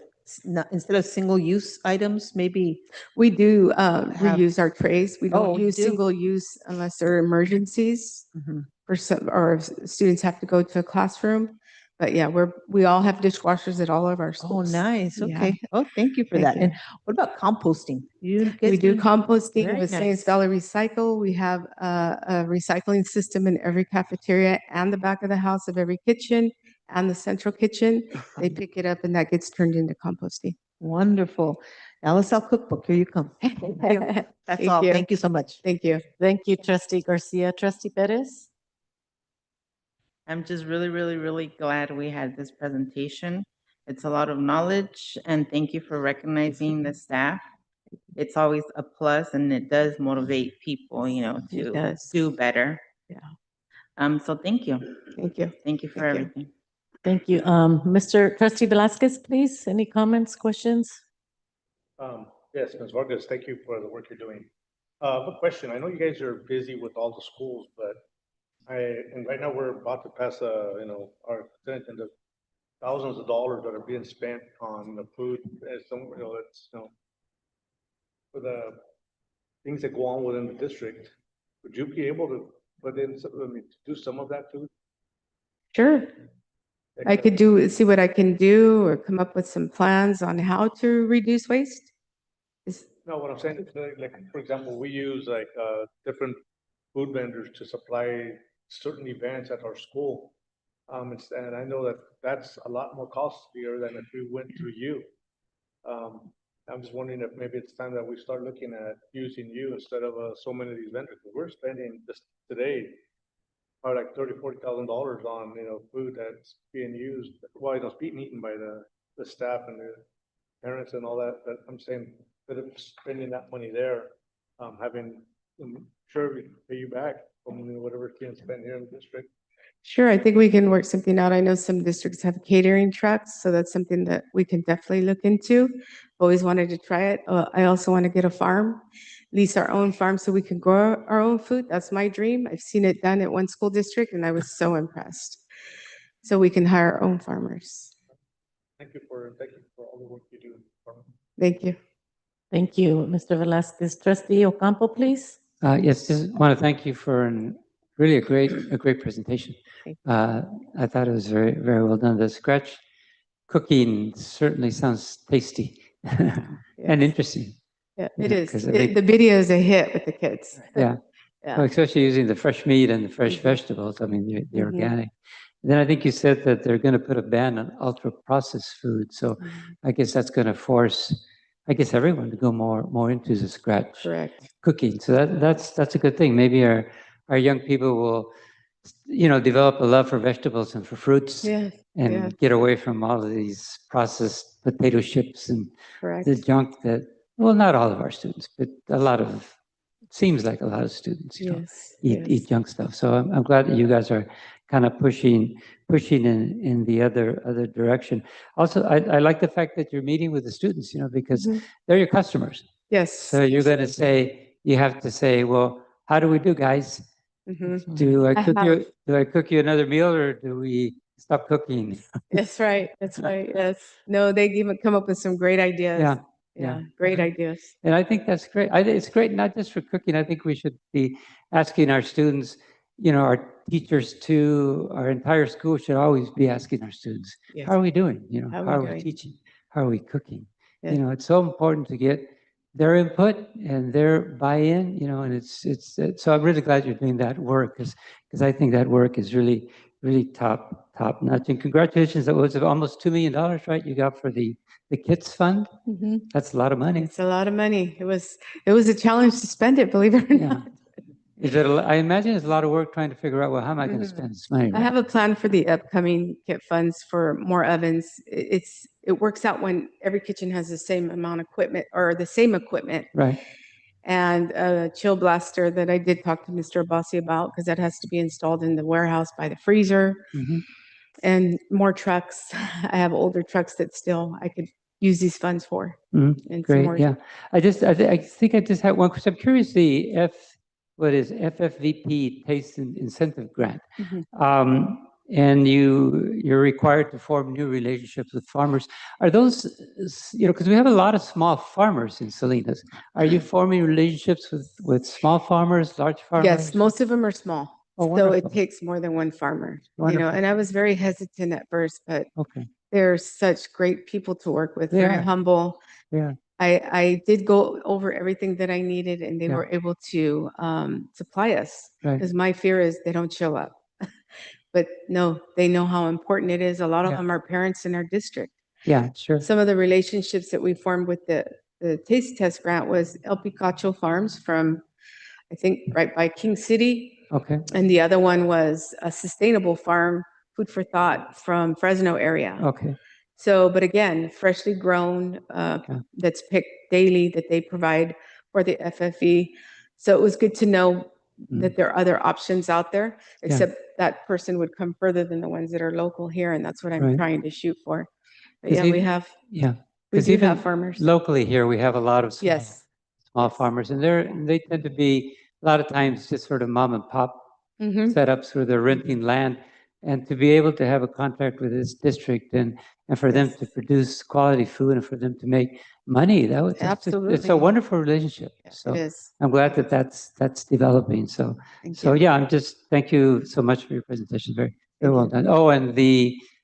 instead of single-use items, maybe? We do reuse our trays. We don't Oh, you use do? single use unless there are emergencies Mhm. for some, or if students have to go to a classroom. But yeah, we all have dishwashers at all of our Oh, schools. nice. Yeah. Okay. Oh, thank you for Thank that. you. And what about composting? You We guys do composting Very with Science nice. Valley Recycle. We have a recycling system in every cafeteria and the back of the house of every kitchen and the central kitchen. They pick it up and that gets turned into composting. Wonderful. LSL Cookbook, here you come. Thank you. That's Thank all. you. Thank you so much. Thank you. Thank you, Trustee Garcia. Trustee Perez? I'm just really, really, really glad we had this presentation. It's a lot of knowledge, and thank you for recognizing the staff. It's always a plus, and it does motivate people, It to does. do better. Yeah. So thank you. Thank you. Thank you for Thank you. everything. Thank you. Mr. Trustee Velasquez, please, any comments, questions? Yes, Ms. Vargas, thank you for the work you're doing. I have a question. I know you guys are busy with all the schools, but and right now we're about to pass our consent agenda, thousands of dollars that are being spent on the food. It's, for the things that go on within the district, would you be able to put in, to do some of that too? Sure. I could see what I can do or come up with some plans on how to reduce waste. No, what I'm saying is like, for example, we use like, different food vendors to supply certain events at our school. And I know that that's a lot more costlier than if we went through you. I'm just wondering if maybe it's time that we start looking at using you instead of, so many of these vendors. We're spending just today probably like $30,000-$40,000 on, food that's being used, well, it's being eaten by the staff and the parents and all that. But I'm saying, instead of spending that money there, having, sure, we can pay you back from whatever you can spend here in the district. Sure, I think we can work something out. I know some districts have catering trucks, so that's something that we can definitely look into. Always wanted to try it. I also want to get a farm, lease our own farm so we can grow our own food. That's my dream. I've seen it done at one school district and I was so impressed. So we can hire our own farmers. Thank you for all the work you do. Thank you. Thank you, Mr. Velasquez. Trustee Ocampo, please. Yes, just want to thank you for really a great presentation. I thought it was very, very well done. The scratch cooking certainly sounds tasty and interesting. Yeah, You it know, is. 'cause I think- The video is a hit with the kids. Yeah. Yeah. Well, especially using the fresh meat and the fresh vegetables. I mean, the Mhm. organic. Then I think you said that they're going to put a ban on ultra-processed food. So I guess that's going to force, I guess, everyone to go more into the scratch Correct. cooking. So that's a good thing. Maybe our young people will, develop a love for vegetables and for fruits, Yes, and yes. get away from all of these processed potato chips and Correct. the junk that, well, not all of our students, but a lot of, seems like a lot of students, Yes, eat yes. junk stuff. So I'm glad that you guys are kind of pushing in the other direction. Also, I like the fact that you're meeting with the students, because they're your customers. Yes. So you're going to say, you have to say, well, how do we do, guys? Mhm. Do I cook have- you? Do I cook you another meal, or do we stop cooking? That's right. That's right. Yes. No, they even come up with some great ideas. Yeah, Yeah. yeah. Great Okay. ideas. And I think that's great. It's great not just for cooking. I think we should be asking our students, our teachers too, our entire school should always be asking our students, Yes. how are we doing? How How are are we we doing? teaching? How are we cooking? Yes. It's so important to get their input and their buy-in, and it's so I'm really glad you're doing that work because I think that work is really, really top notch. And congratulations, that was almost $2 million, right? You got for the Kids Fund. Mhm. That's a lot of money. It's a lot of money. It was a challenge to spend it, believe it or Yeah. not. I imagine it's a lot of work trying to figure out, well, how am I going to spend this money? I have a plan for the upcoming KIT funds for more ovens. It works out when every kitchen has the same amount of equipment or the same equipment. Right. And a chill blaster that I did talk to Mr. Abbasi about because that has to be installed in the warehouse by the freezer. Mhm. And more trucks. I have older trucks that still I could use these funds for. Mhm. And some Great. more. Yeah. I think I just had one question. I'm curious, what is FFVP Taste and Incentive Grant? Mhm. And you're required to form new relationships with farmers. Are those, because we have a lot of small farmers in Salinas. Are you forming relationships with small farmers, large farmers? Yes, most of them are small. Oh, So wonderful. it takes more than one farmer, Wonderful. and I was very hesitant at first, but Okay. they're such great people to work with, They very are. humble. Yeah. I did go over everything that I needed and they Yeah. were able to supply us Right. because my fear is they don't show up. But no, they know how important it is. A lot of Yeah. them are parents in our district. Yeah, sure. Some of the relationships that we formed with the taste test grant was El Picacho Farms from, I think, right by King City. Okay. And the other one was a sustainable farm, Food for Thought from Fresno area. Okay. So, but again, freshly grown, that's picked daily that they provide for the FFE. So it was good to know that there are other options out there, except that person would come further than the ones that are local here, and that's what I'm Right. trying to shoot for. But 'Cause yeah, we even- have, Yeah. we 'Cause do even have farmers. locally here, we have a lot of Yes. small farmers, and they tend to be a lot of times just sort of mom and pop Mhm. setups where they're renting land, and to be able to have a contract with this district and for them to produce quality food and for them to make money. It's a Absolutely. wonderful relationship. So It is. I'm glad that that's developing. So Thank you. yeah, thank you so much for your presentation. Very Thank well you. done. Oh, and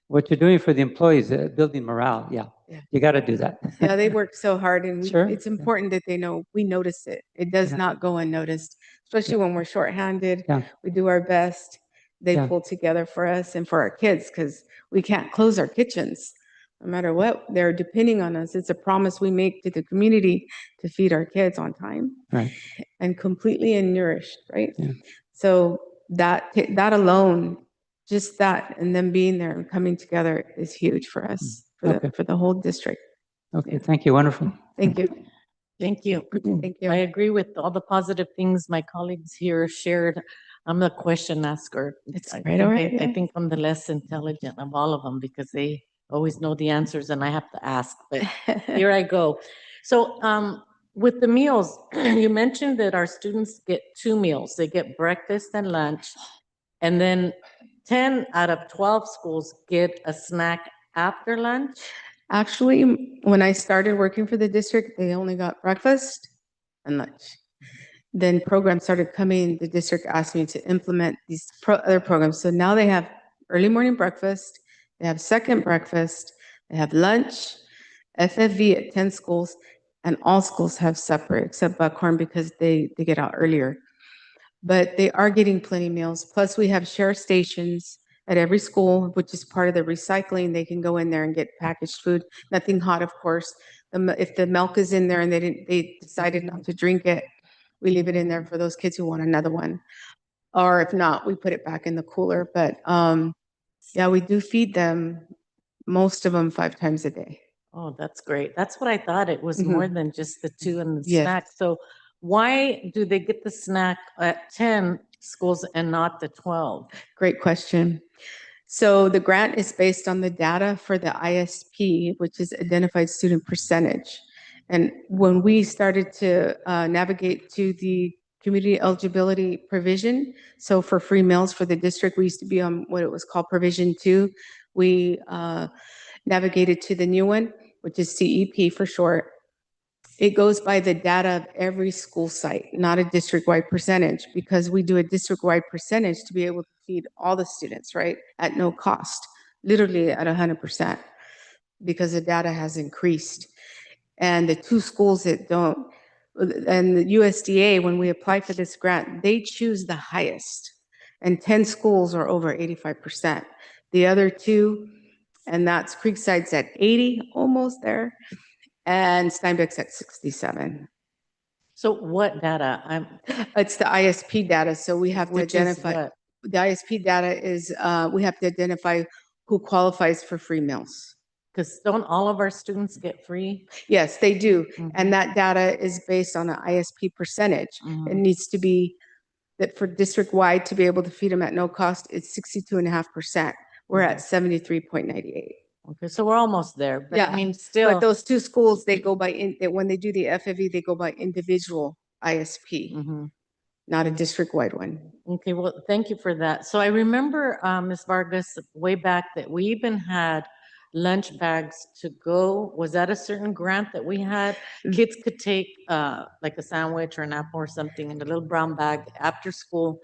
what you're doing for the employees, building morale. Yeah, Yeah. you got to do that. Yeah, they work so hard, and Sure. it's important that they know we notice it. It does Yeah. not go unnoticed, especially when we're shorthanded. Yeah. We do our best. They Yeah. pull together for us and for our kids because we can't close our kitchens. No matter what, they're depending on us. It's a promise we make to the community to feed our kids on time Right. and completely and nourished, right? Yeah. So that alone, just that, and them being there and coming together is huge for us, Okay. for the whole district. Okay. Yeah. Thank you. Wonderful. Thank you. Thank you. Thank you. I agree with all the positive things my colleagues here shared. I'm the question asker. It's I right, think all right, I yeah. think I'm the less intelligent of all of them because they always know the answers and I have to ask, but here I go. So, with the meals, you mentioned that our students get 2 meals. They get breakfast and lunch, and then 10 out of 12 schools get a snack after lunch. Actually, when I started working for the district, they only got breakfast and lunch. Then programs started coming, the district asked me to implement these other programs. So now they have early morning breakfast, they have second breakfast, they have lunch, FFV at 10 schools, and all schools have separate except Buckhorn because they get out earlier. But they are getting plenty meals. Plus, we have share stations at every school, which is part of the recycling. They can go in there and get packaged food. Nothing hot, of course. If the milk is in there and they decided not to drink it, we leave it in there for those kids who want another one. Or if not, we put it back in the cooler. But yeah, we do feed them, most of them 5 times a day. Oh, that's great. That's what I thought. It was Mhm. more than just the 2 and the Yes. snack. So why do they get the snack at 10 schools and not the 12? Great question. So the grant is based on the data for the ISP, which is Identified Student Percentage. And when we started to navigate to the community eligibility provision, so for free meals for the district, we used to be on what it was called Provision 2. We navigated to the new one, which is CEP for short. It goes by the data of every school site, not a district-wide percentage, because we do a district-wide percentage to be able to feed all the students, right, at no cost, literally at 100%, because the data has increased. And the 2 schools that don't, and the USDA, when we apply for this grant, they choose the highest, and 10 schools are over 85%. The other 2, and that's Creekside's at 80, almost there, and Steinbeck's at 67. So what data? It's the ISP data, so we have to Which is identify. what? The ISP data is, we have to identify who qualifies for free meals. Because don't all of our students get free? Yes, they do. Mhm. And that data is based on an ISP percentage. It needs to be that for district-wide to be able to feed them at no cost, it's 62.5%. We're at 73.98. Okay, so we're almost there, but Yeah, I mean, still. But those 2 schools, they go by, when they do the FFE, they go by individual ISP, Mhm. not a district-wide one. Okay, well, thank you for that. So I remember, Ms. Vargas, way back that we even had lunch bags to go. Was that a certain grant that we had? Kids could take like a sandwich or an apple or something in a little brown bag after school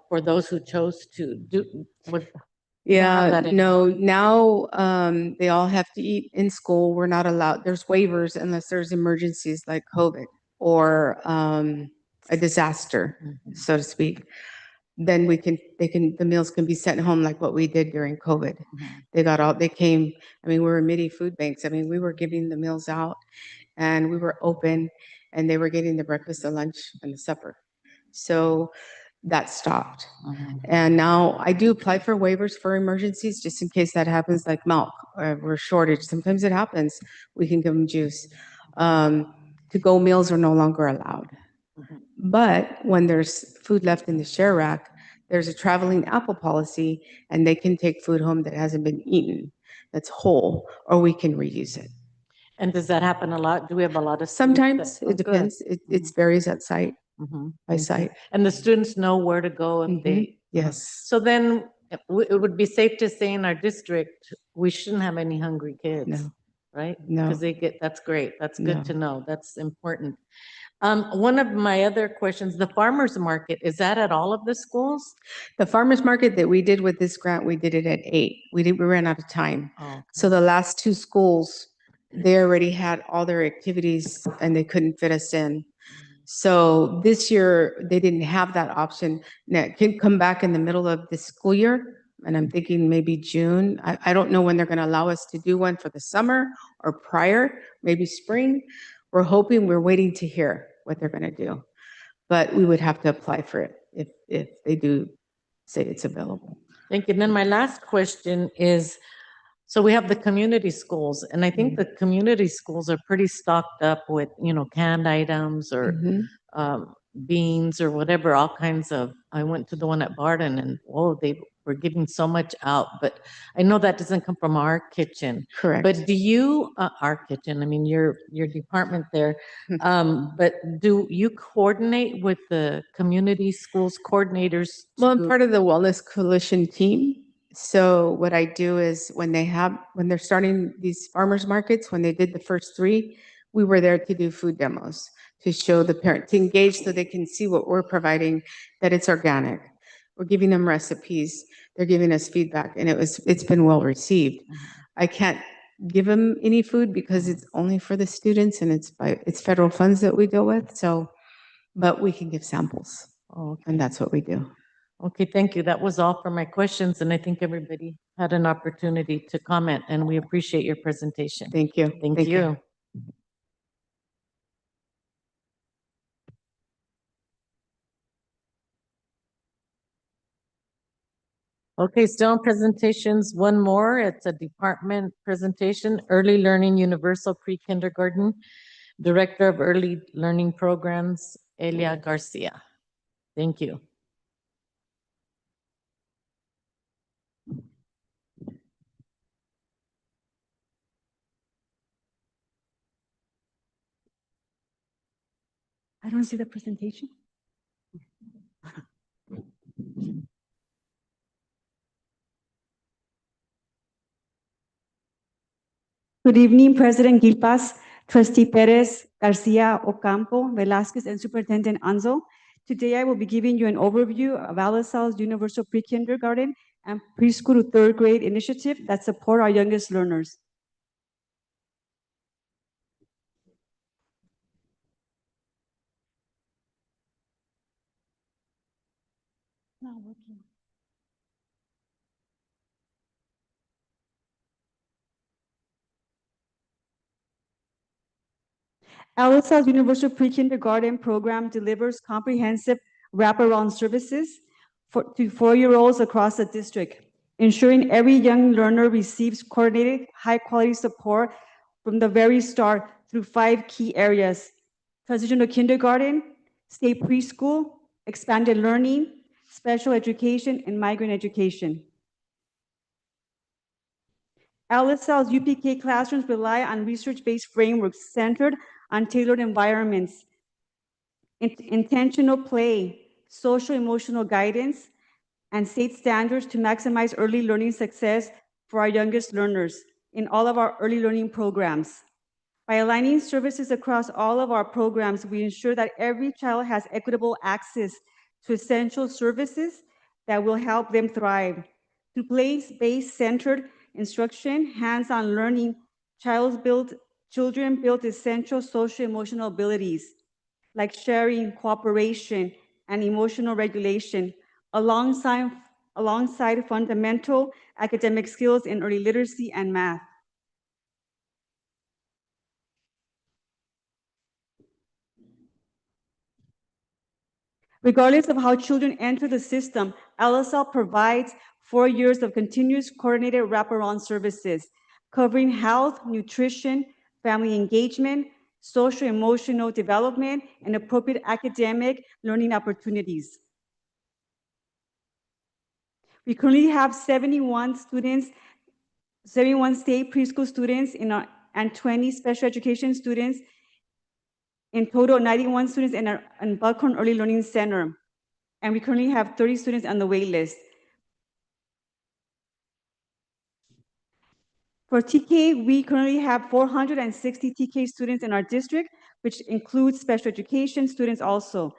for those who chose to do. We don't have Yeah, that no, now they all have to eat in school. We're not allowed, there's waivers unless there's emergencies like COVID or a disaster, so to speak. Then the meals can be sent home like what we did during COVID. They came, I mean, we were midi food banks. I mean, we were giving the meals out and we were open and they were getting the breakfast, the lunch and the supper. So that stopped. And now I do apply for waivers for emergencies, just in case that happens, like milk, or we're shortage. Sometimes it happens. We can give them juice. To-go meals are no longer allowed. But when there's food left in the share rack, there's a traveling apple policy, and they can take food home that hasn't been eaten, that's whole, or we can reuse it. And does that happen a lot? Do we have a lot of? students Sometimes that- Oh, it good. depends. It varies at site, Mhm. by Okay. site. And the students know where to go if they. Yes. So then it would be safe to say in our district, we shouldn't have any hungry kids. No. right? No. Because that's great. That's No. good to know. That's important. One of my other questions, the farmer's market, is that at all of the schools? The farmer's market that we did with this grant, we did it at 8. We ran out of time. Oh, So the last 2 schools, they already had all their activities and they couldn't fit us in. So this year, they didn't have that option. Now, it can come back in the middle of the school year, and I'm thinking maybe June. I don't know when they're going to allow us to do one for the summer or prior, maybe spring. We're hoping, we're waiting to hear what they're going to do. But we would have to apply for it if they do say it's available. Thank you. And then my last question is, so we have the community schools, and I think the community schools are pretty stocked up with, canned items or beans or whatever, all kinds of, I went to the one at Barton and, they were giving so much out, but I know that doesn't come from our kitchen. Correct. But do you, our kitchen, I mean, your department there, but do you coordinate with the community schools coordinators? Well, I'm part of the Wellness Coalition team. So what I do is when they're starting these farmers markets, when they did the first 3, we were there to do food demos, to show the parent, to engage so they can see what we're providing, that it's organic. We're giving them recipes. They're giving us feedback, and it's been well received. I can't give them any food because it's only for the students, and it's federal funds that we deal with. So, but we can give samples, and that's what we do. Okay, thank you. That was all for my questions, and I think everybody had an opportunity to comment, and we appreciate your presentation. Thank you. Thank you. Okay, still on presentations, one more. It's a department presentation, Early Learning Universal Pre-Kindergarten, Director of Early Learning Programs, Elia Garcia. Thank you. I don't see the presentation. Good evening, President Gilpas, Trustee Perez, Garcia, Ocampo, Velasquez, and Superintendent Anzo. Today, I will be giving you an overview of ALASAL's Universal Pre-Kindergarten and Preschool to Third Grade initiative that support our youngest learners. Not working. ALASAL's Universal Pre-Kindergarten program delivers comprehensive wraparound services to 4-year-olds across the district, ensuring every young learner receives coordinated, high-quality support from the very start through 5 key areas: transition to kindergarten, state preschool, expanded learning, special education, and migrant education. ALASAL's UPK classrooms rely on research-based frameworks centered on tailored environments, intentional play, social-emotional guidance, and state standards to maximize early learning success for our youngest learners in all of our early learning programs. By aligning services across all of our programs, we ensure that every child has equitable access to essential services that will help them thrive. Through place-based centered instruction, hands-on learning, children build essential social-emotional abilities like sharing, cooperation, and emotional regulation, alongside fundamental academic skills in early literacy and math. Regardless of how children enter the system, ALASAL provides 4 years of continuous coordinated wraparound services, covering health, nutrition, family engagement, social emotional development, and appropriate academic learning opportunities. We currently have 71 students, 71 state preschool students and 20 special education students. In total, 91 students in Buckhorn Early Learning Center. And we currently have 30 students on the wait list. For TK, we currently have 460 TK students in our district, which includes special education students also.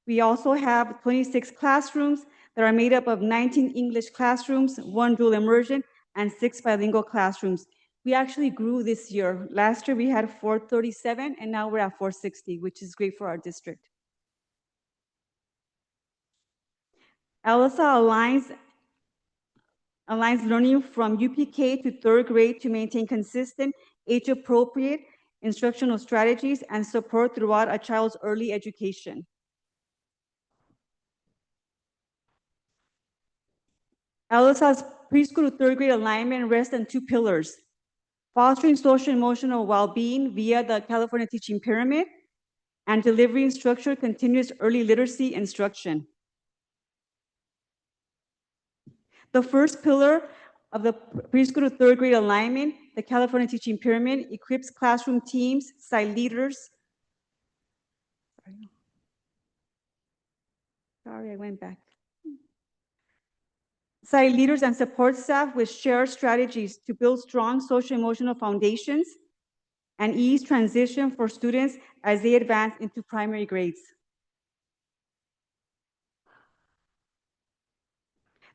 We also have 26 classrooms that are made up of 19 English classrooms, 1 dual immersion, and 6 bilingual classrooms. We actually grew this year. Last year we had 437, and now we're at 460, which is great for our district. LSA aligns learning from UPK to third grade to maintain consistent, age-appropriate instructional strategies and support throughout a child's early education. LSA's preschool to third grade alignment rests on 2 pillars: fostering social and emotional well-being via the California Teaching Pyramid and delivering structured continuous early literacy instruction. The first pillar of the preschool to third grade alignment, the California Teaching Pyramid, equips classroom teams, site leaders. Sorry, I went back. Site leaders and support staff with shared strategies to build strong social emotional foundations and ease transition for students as they advance into primary grades.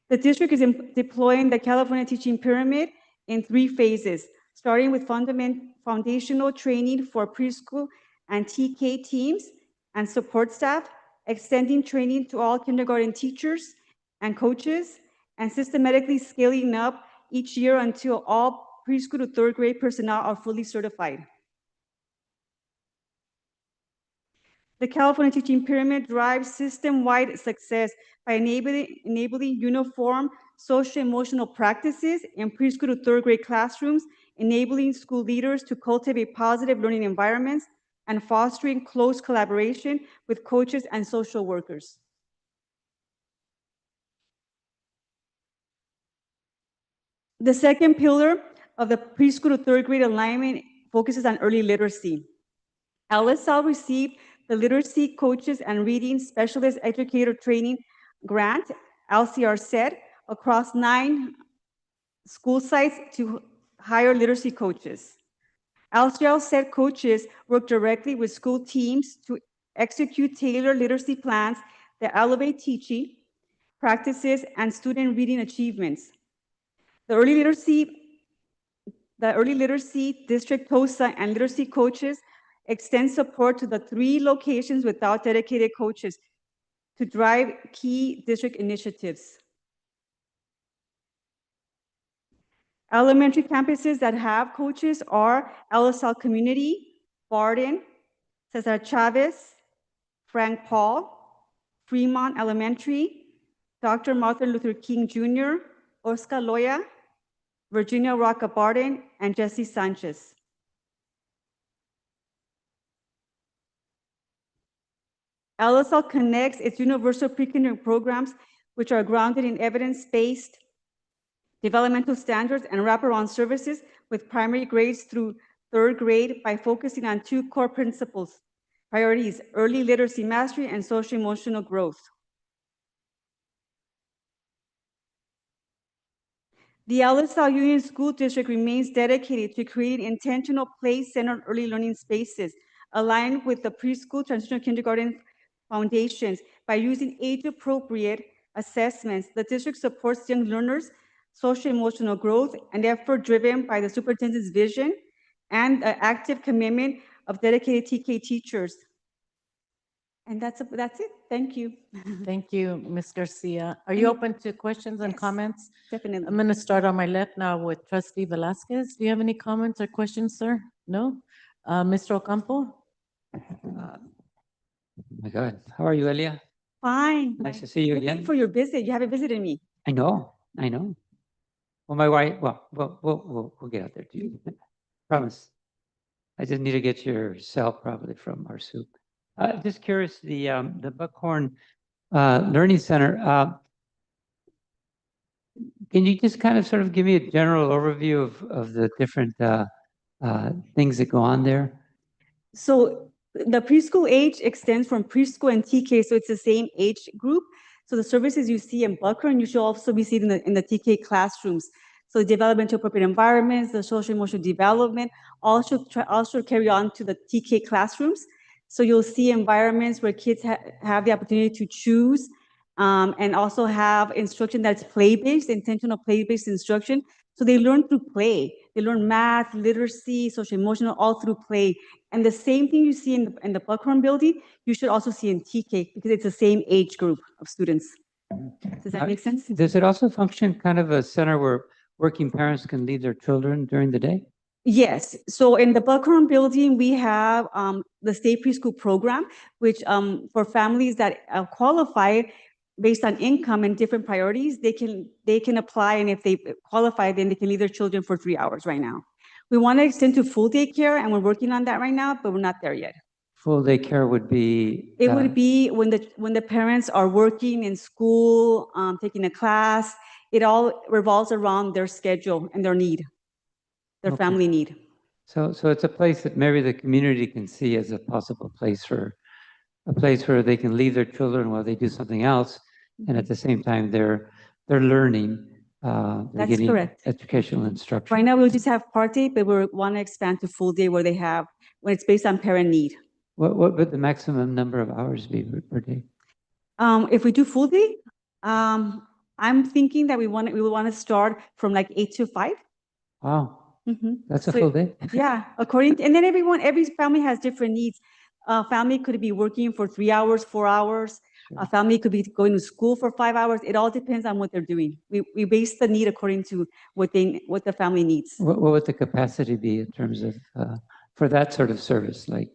The district is deploying the California Teaching Pyramid in 3 phases, starting with foundational training for preschool and TK teams and support staff, extending training to all kindergarten teachers and coaches, and systematically scaling up each year until all preschool to third grade personnel are fully certified. The California Teaching Pyramid drives system-wide success by enabling uniform social-emotional practices in preschool to third grade classrooms, enabling school leaders to cultivate positive learning environments, and fostering close collaboration with coaches and social workers. The second pillar of the preschool to third grade alignment focuses on early literacy. LSL received the Literacy Coaches and Reading Specialist Educator Training Grant, LCR said, across 9 school sites to hire literacy coaches. LCR said coaches work directly with school teams to execute tailored literacy plans that elevate teaching practices and student reading achievements. The Early Literacy District TOSA and literacy coaches extend support to the 3 locations without dedicated coaches to drive key district initiatives. Elementary campuses that have coaches are LSL Community, Barden, Cesar Chavez, Frank Paul, Fremont Elementary, Dr. Martin Luther King Jr., Oscar Loya, Virginia Rocca Barden, and Jesse Sanchez. LSL connects its universal pre-kindergarten programs, which are grounded in evidence-based developmental standards and wraparound services with primary grades through third grade by focusing on 2 core priorities, early literacy mastery and social-emotional growth. The LSL Union School District remains dedicated to creating intentional place-centered early learning spaces aligned with the preschool transitional kindergarten foundations. By using age-appropriate assessments, the district supports young learners' social-emotional growth and effort driven by the superintendent's vision and the active commitment of dedicated TK teachers. And that's it. Thank you. Thank you, Ms. Garcia. Are you open to questions and comments? Definitely. I'm going to start on my left now with Trustee Velasquez. Do you have any comments or questions, sir? No? Mr. Ocampo? My God, how are you, Elia? Fine. Nice to see you Waiting again. for your visit. You haven't visited me. I know. Well, my wife, we'll get out there to you. Promise. I just need to get your cell probably from our soup. Just curious, the Buckhorn Learning Center, can you just kind of sort of give me a general overview of the different things that go on there? So the preschool age extends from preschool and TK, so it's the same age group. So the services you see in Buckhorn, you should also be seeing in the TK classrooms. So the developmental appropriate environments, the social emotional development, also carry on to the TK classrooms. So you'll see environments where kids have the opportunity to choose and also have instruction that's play-based, intentional play-based instruction. So they learn through play. They learn math, literacy, social emotional, all through play. And the same thing you see in the Buckhorn building, you should also see in TK because it's the same age group of students. Does that make sense? Does it also function kind of a center where working parents can leave their children during the day? Yes. So in the Buckhorn building, we have the state preschool program, which for families that qualify based on income and different priorities, they can apply, and if they qualify, then they can leave their children for 3 hours right now. We want to extend to full daycare, and we're working on that right now, but we're not there yet. Full day care would be? It would be when the parents are working in school, taking a class. It all revolves around their schedule and their need, their Okay. family need. So it's a place that maybe the community can see as a possible place where they can leave their children while they do something else, and at the same time they're learning. They're That's getting correct. educational instruction. Right now, we'll just have part day, but we want to expand to full day where when it's based on parent need. What would the maximum number of hours be per day? If we do full day, I'm thinking that we will want to start from like 8 to 5. Wow, that's a So, full day? Yeah, and then every family has different needs. A family could be working for 3 hours, 4 hours. A family could be going to school for 5 hours. It all depends on what they're doing. We base the need according to what the family needs. What would the capacity be in terms of, for that sort of service, like,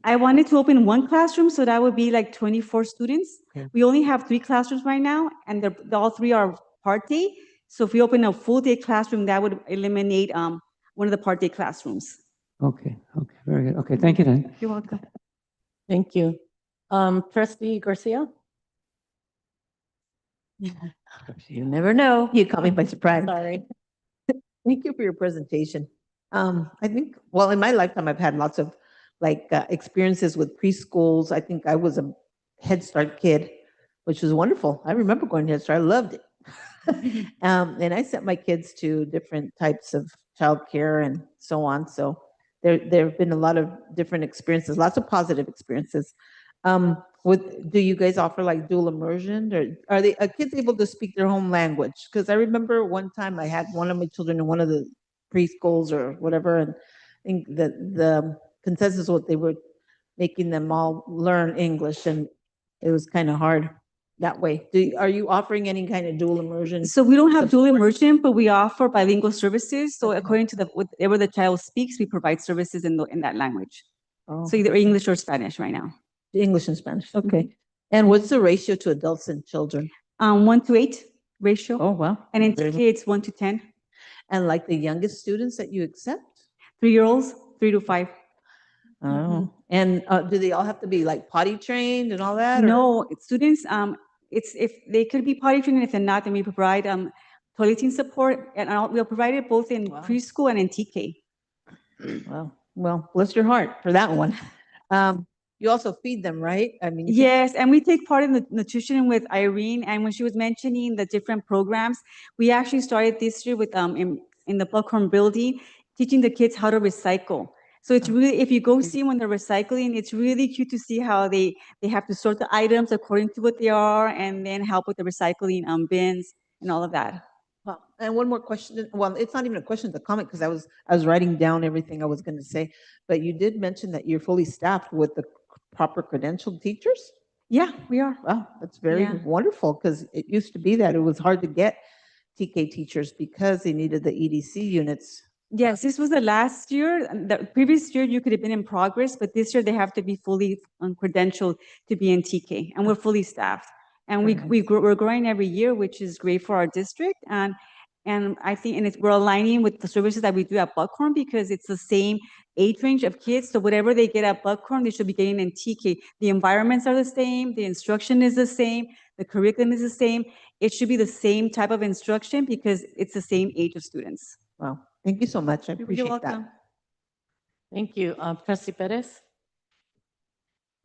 I wanted to open one classroom, so that would be like 24 students. Okay. We only have 3 classrooms right now, and all 3 are part-day. So if we open a full-day classroom, that would eliminate one of the part-day classrooms. Okay, very good. Okay, thank you then. You're welcome. Thank you. Trustee Garcia? You never know. You caught me by surprise. Sorry. Thank you for your presentation. I think, well, in my lifetime, I've had lots of experiences with preschools. I think I was a Head Start kid, which was wonderful. I remember going to Head Start. I loved it. And I sent my kids to different types of childcare and so on. So there have been a lot of different experiences, lots of positive experiences. Do you guys offer like dual immersion, or are the kids able to speak their home language? Because I remember one time I had one of my children in one of the preschools or whatever, and I think that the consensus was they were making them all learn English, and it was kind of hard that way. Are you offering any kind of dual immersion? So we don't have dual immersion, but we offer bilingual services. So according to whatever the child speaks, we provide services in that language. Oh. So either English or Spanish right now. English and Spanish. Okay. And what's the ratio to adults and children? 1:8 ratio. Oh, wow. And in Very TK, it's 1:10. And like the youngest students that you accept? 3-year-olds, 3 to 5. Oh, and do they all have to be like potty trained and all that? No, students, it's if they could be potty trained, and if they're not, then we provide toileting support, and we'll provide it both in preschool and in TK. Well, bless your heart for that one. You also feed them, right? I mean, Yes, and we take part in the nutrition with Irene, and when she was mentioning the different programs, we actually started this year with in the Buckhorn building, teaching the kids how to recycle. So it's really, if you go see when they're recycling, it's really cute to see how they have to sort the items according to what they are, and then help with the recycling bins and all of that. Well, and one more question. Well, it's not even a question, it's a comment, because I was writing down everything I was going to say. But you did mention that you're fully staffed with the proper credentialed teachers? Yeah, we are. Wow, that's very wonderful, because it used to be that it was hard to get TK teachers because they needed the EDC units. Yes, this was the last year. The previous year, you could have been in progress, but this year they have to be fully credentialed to be in TK, and we're fully staffed. And we're growing every year, which is great for our district. And I think, we're aligning with the services that we do at Buckhorn, because it's the same age range of kids. So whatever they get at Buckhorn, they should be getting in TK. The environments are the same, the instruction is the same, the curriculum is the same. It should be the same type of instruction because it's the same age of students. Wow, thank you so much. I appreciate You're welcome. that. Thank you. Trustee Perez?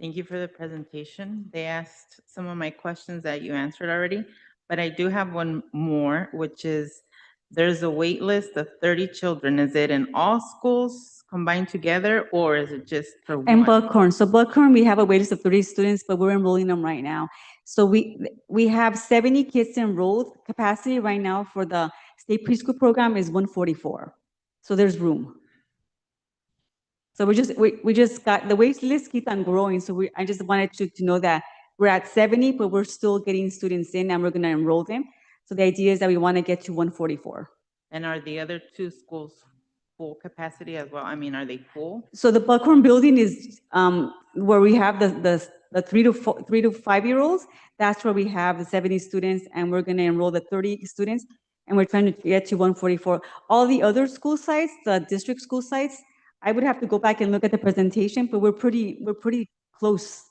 Thank you for the presentation. They asked some of my questions that you answered already, but I do have one more, which is there's a wait list of 30 children. Is it in all schools combined together, or is it just for And one? Buckhorn. So Buckhorn, we have a waitlist of 30 students, but we're enrolling them right now. So we have 70 kids enrolled. Capacity right now for the state preschool program is 144. So there's room. So we just got, the wait list keeps on growing. So I just wanted to know that we're at 70, but we're still getting students in and we're going to enroll them. So the idea is that we want to get to 144. And are the other two schools full capacity as well? I mean, are they full? So the Buckhorn building is where we have the 3 to 5 year olds. That's where we have the 70 students, and we're going to enroll the 30 students, and we're trying to get to 144. All the other school sites, the district school sites, I would have to go back and look at the presentation, but we're pretty close.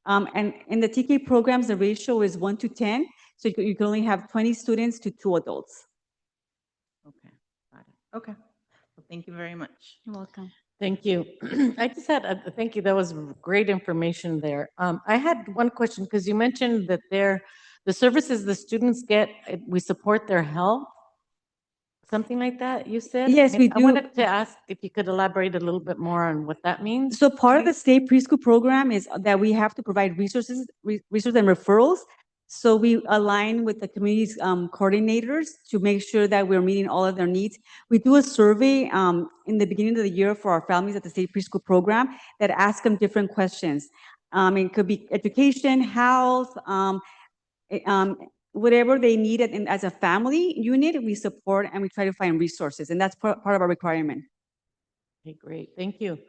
And in the TK programs, the ratio is 1 to 10, so you can only have 20 students to 2 adults. Okay, got it. Okay, well, thank you very much. You're welcome. Thank you. I just had, thank you, that was great information there. I had one question, because you mentioned that the services the students get, we support their health, something like that, you said? Yes, we I do. wanted to ask if you could elaborate a little bit more on what that means. So part of the state preschool program is that we have to provide resources and referrals. So we align with the community's coordinators to make sure that we're meeting all of their needs. We do a survey in the beginning of the year for our families at the state preschool program that ask them different questions. It could be education, health, whatever they need as a family unit, we support and we try to find resources, and that's part of our requirement. Okay, great, thank you.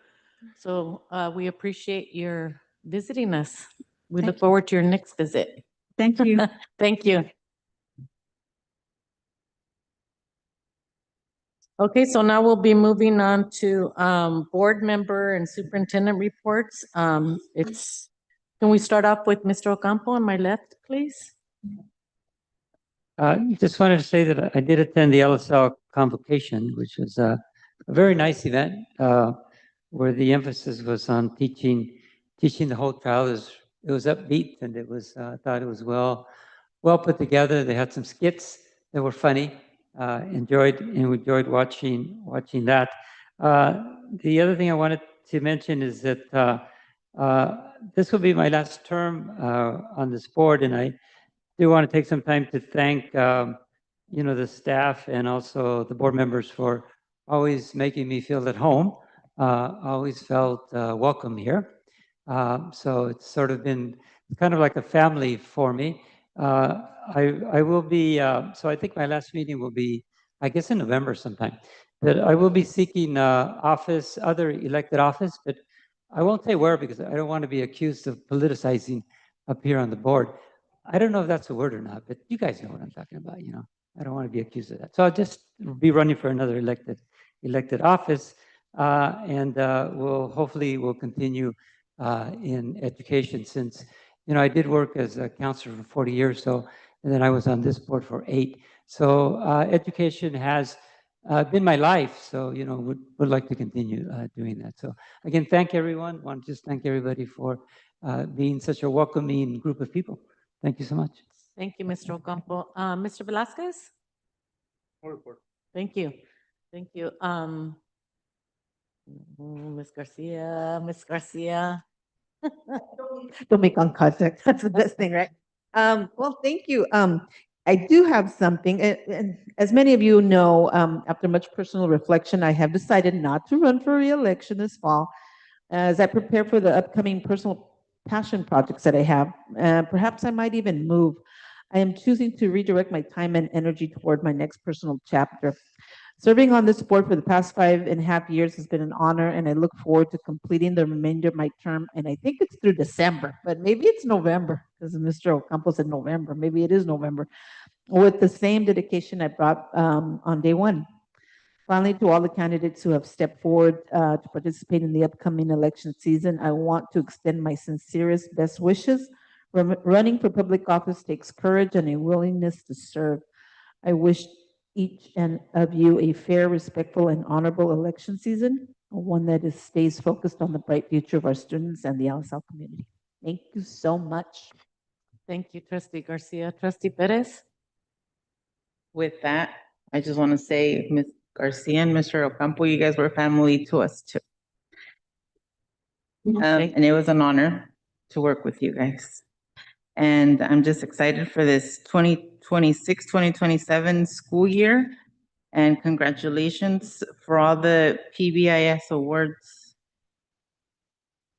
So we appreciate your visiting us. We look forward to your next visit. Thank you. Thank you. Okay, so now we'll be moving on to board member and superintendent reports. Can we start off with Mr. Ocampo on my left, please? Just wanted to say that I did attend the LSL convocation, which was a very nice event where the emphasis was on teaching the whole child. It was upbeat, and it was I thought it was well put together. They had some skits that were funny. Enjoyed watching that. The other thing I wanted to mention is that this will be my last term on this board, and I do want to take some time to thank the staff and also the board members for always making me feel at home. Always felt welcome here. So it's sort of been kind of like a family for me. I will be, so I think my last meeting will be, I guess, in November sometime. But I will be seeking other elected office, but I won't say where because I don't want to be accused of politicizing up here on the board. I don't know if that's a word or not, but you guys know what I'm talking about, I don't want to be accused of that. So I'll just be running for another elected office, and we'll continue in education since, I did work as a counselor for 40 years, and then I was on this board for 8. So education has been my life, so, would like to continue doing that. So again, thank everyone. Want to just thank everybody for being such a welcoming group of people. Thank you so much. Thank you, Mr. Ocampo. Mr. Velasquez? No report. Thank you. Thank you. Ms. Garcia. Don't make eye contact. That's the best thing, right? Well, thank you. I do have something, and as many of you know, after much personal reflection, I have decided not to run for re-election this fall as I prepare for the upcoming personal passion projects that I have. Perhaps I might even move. I am choosing to redirect my time and energy toward my next personal chapter. Serving on this board for the past 5.5 years has been an honor, and I look forward to completing the remainder of my term. And I think it's through December, but maybe it's November, because Mr. Ocampo said November. Maybe it is November, with the same dedication I brought on day one. Finally, to all the candidates who have stepped forward to participate in the upcoming election season, I want to extend my sincerest best wishes. Running for public office takes courage and a willingness to serve. I wish each and of you a fair, respectful, and honorable election season, one that stays focused on the bright future of our students and the LSL community. Thank you so much. Thank you, Trustee Garcia. Trustee Perez? With that, I just want to say, Ms. Garcia and Mr. Ocampo, you guys were family to us too. And it was an honor to work with you guys. And I'm just excited for this 2026, 2027 school year. And congratulations for all the PBIS awards.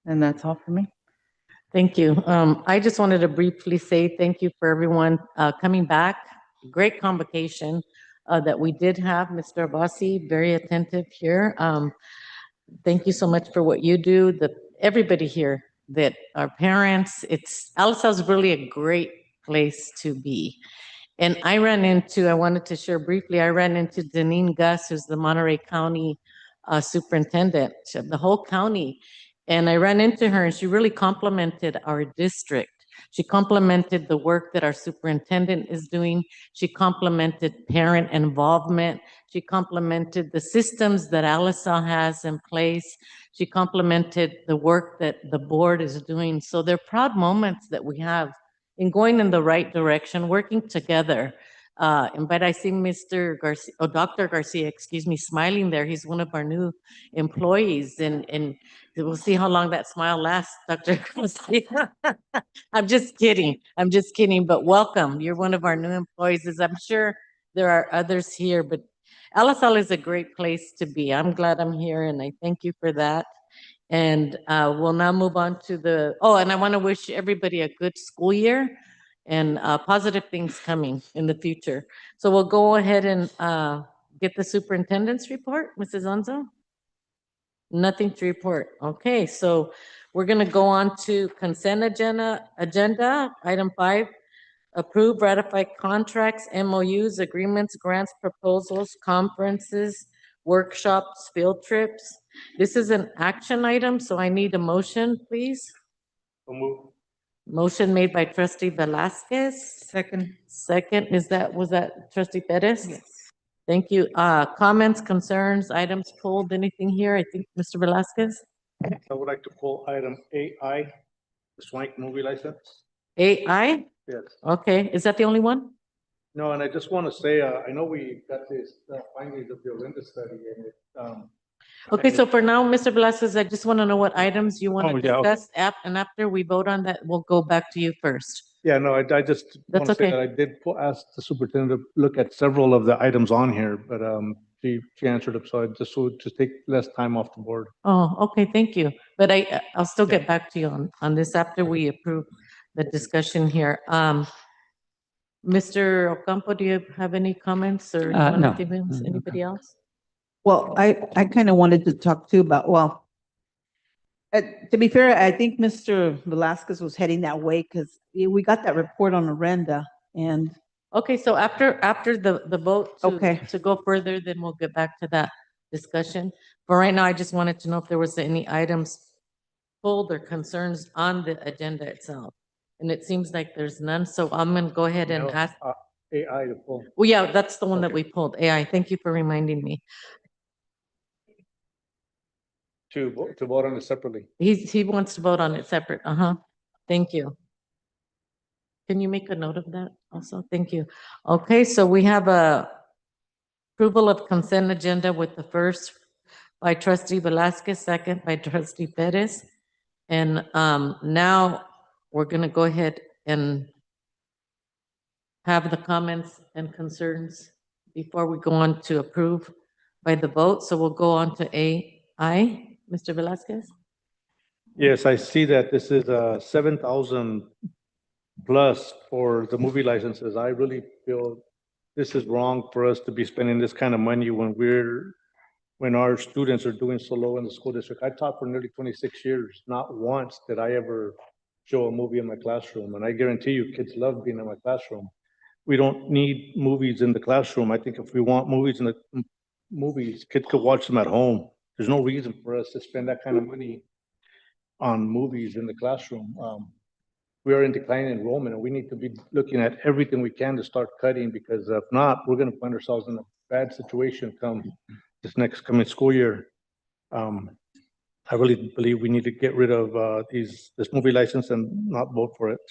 And that's all for me. Thank you. I just wanted to briefly say thank you for everyone coming back. Great convocation that we did have. Mr. Abbasi, very attentive here. Thank you so much for what you do. Everybody here, that our parents, Alisal is really a great place to be. And I wanted to share briefly, I ran into Deneen Gus, who's the Monterey County superintendent of the whole county. And I ran into her and she really complimented our district. She complimented the work that our superintendent is doing. She complimented parent involvement. She complimented the systems that Alisal has in place. She complimented the work that the board is doing. So they're proud moments that we have in going in the right direction, working together. But I see Mr. Garcia, Dr. Garcia, excuse me, smiling there. He's one of our new employees, and we'll see how long that smile lasts, Dr. Garcia. I'm just kidding. But welcome. You're one of our new employees, as I'm sure there are others here. But Alisal is a great place to be. I'm glad I'm here, and I thank you for that. And we'll now move on to and I want to wish everybody a good school year and positive things coming in the future. So we'll go ahead and get the superintendent's report, Mrs. Onzo. Nothing to report. Okay, so we're going to go on to consent agenda. Item 5, approve, ratify contracts, MOUs, agreements, grants, proposals, conferences, workshops, field trips. This is an action item, so I need a motion, please. So move. Motion made by trustee Velasquez. Second. Second, was that trustee Perez? Yes. Thank you. Comments, concerns, items pulled, anything here? I think Mr. Velasquez? I would like to pull item AI, the Swank movie license. AI? Yes. Okay, is that the only one? No, and I just want to say, I know we got this findings of the Olinda study and it, Okay, so for now, Mr. Velasquez, I just want to know what items you want to yeah, okay. discuss, and after we vote on that, we'll go back to you first. Yeah, no, I just want That's to say okay. that I did ask the superintendent to look at several of the items on here, but she answered them, so I just would just take less time off the board. Oh, okay, thank you. But I'll still get back to you on this after we approve the discussion here. Mr. Ocampo, do you have any comments or you want No. to anybody else? Well, I kind of wanted to talk too about, to be fair, I think Mr. Velasquez was heading that way because we got that report on Arenda and. Okay, so after the vote Okay. to go further, then we'll get back to that discussion. But right now, I just wanted to know if there was any items pulled or concerns on the agenda itself. And it seems like there's none, so I'm going to go ahead and ask. AI to pull. Well, yeah, that's the one that we pulled, AI. Thank you for reminding me. To vote on it separately. He wants to vote on it separate. Thank you. Can you make a note of that also? Thank you. Okay, so we have a approval of consent agenda with the first by trustee Velasquez, second by trustee Perez. And now we're going to go ahead and have the comments and concerns before we go on to approve by the vote. So we'll go on to AI. Mr. Velasquez? Yes, I see that this is 7,000 plus for the movie licenses. I really feel this is wrong for us to be spending this kind of money when our students are doing so low in the school district. I taught for nearly 26 years. Not once did I ever show a movie in my classroom. And I guarantee you, kids love being in my classroom. We don't need movies in the classroom. I think if we want movies in the movies, kids could watch them at home. There's no reason for us to spend that kind of money on movies in the classroom. We are in declining enrollment and we need to be looking at everything we can to start cutting, because if not, we're going to find ourselves in a bad situation come this next coming school year. I really believe we need to get rid of this movie license and not vote for it.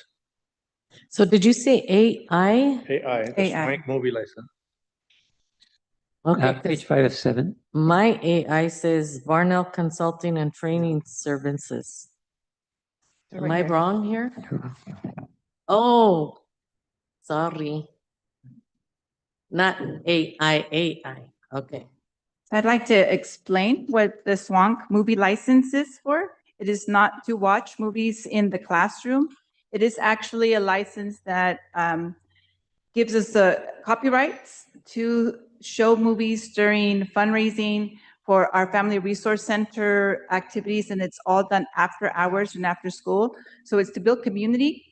So did you say AI? AI, the Swank movie license. Okay, Page 5 of 7. my AI says Varnell Consulting and Training Services. Am I wrong here? Oh, sorry. Not AI. Okay. So I'd like to explain what the SWANC movie license is for. It is not to watch movies in the classroom. It is actually a license that gives us the copyrights to show movies during fundraising for our Family Resource Center activities, and it's all done after hours and after school. So it's to build community.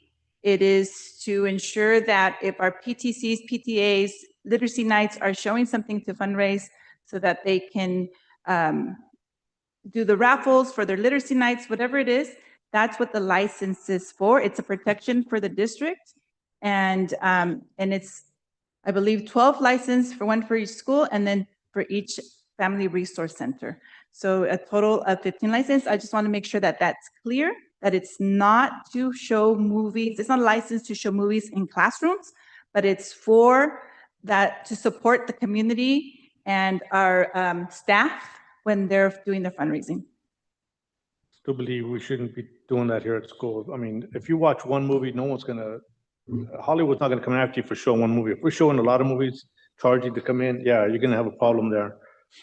It is to ensure that if our PTCs, PTAs, literacy nights are showing something to fundraise so that they can do the raffles for their literacy nights, whatever it is, that's what the license is for. It's a protection for the district. And it's, I believe, 12 licenses for one for each school and then for each family resource center. So a total of 15 licenses. I just want to make sure that that's clear, that it's not to show movies. It's not a license to show movies in classrooms, but it's for that to support the community and our staff when they're doing their fundraising. Still believe we shouldn't be doing that here at school. I mean, if you watch one movie, no one's gonna, Hollywood's not gonna come after you for showing one movie. If we're showing a lot of movies, charge you to come in, yeah, you're gonna have a problem there.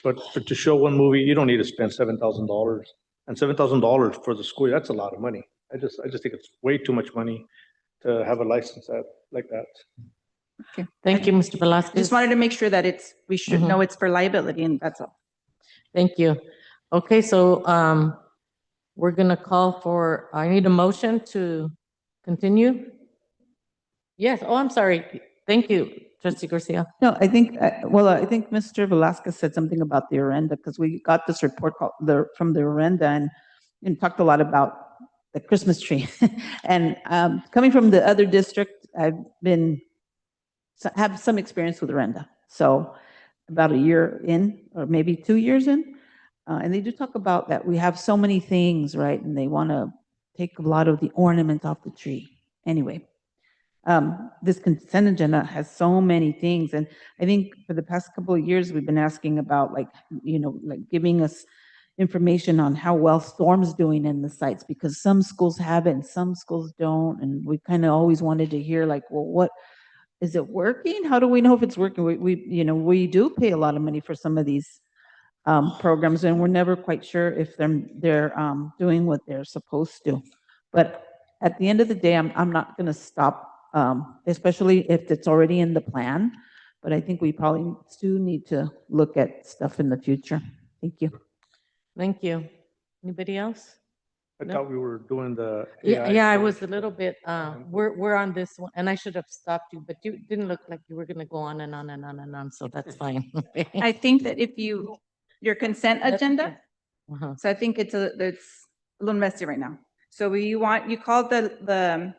But to show one movie, you don't need to spend $7,000. And $7,000 for the school, that's a lot of money. I just think it's way too much money to have a license like that. Okay. Thank you, Mr. Velasquez. Just wanted to make sure that we should know it's for liability, and that's all. Thank you. Okay, so we're gonna call for, I need a motion to continue. Yes, oh, I'm sorry. Thank you, Trustee Garcia. No, I think, I think Mr. Velasquez said something about the Orenda, because we got this report from the Orenda and talked a lot about the Christmas tree. And coming from the other district, I've have some experience with Orenda. So about a year in, or maybe 2 years in. And they do talk about that we have so many things, right? And they want to take a lot of the ornament off the tree. Anyway, this consent agenda has so many things. And I think for the past couple of years, we've been asking about like giving us information on how well Storm's doing in the sites, because some schools have it and some schools don't. And we kind of always wanted to hear like, well, what, is it working? How do we know if it's working? We do pay a lot of money for some of these programs, and we're never quite sure if they're doing what they're supposed to. But at the end of the day, I'm not going to stop, especially if it's already in the plan. But I think we probably do need to look at stuff in the future. Thank you. Thank you. Anybody else? I No? thought we were doing the Yeah, AI. yeah, I was a little bit, we're on this one, and I should have stopped you, but you didn't look like you were gonna go on and on and on and on, so that's fine. I think that if your consent agenda, Uh-huh. so I think it's a little messy right now. So you called to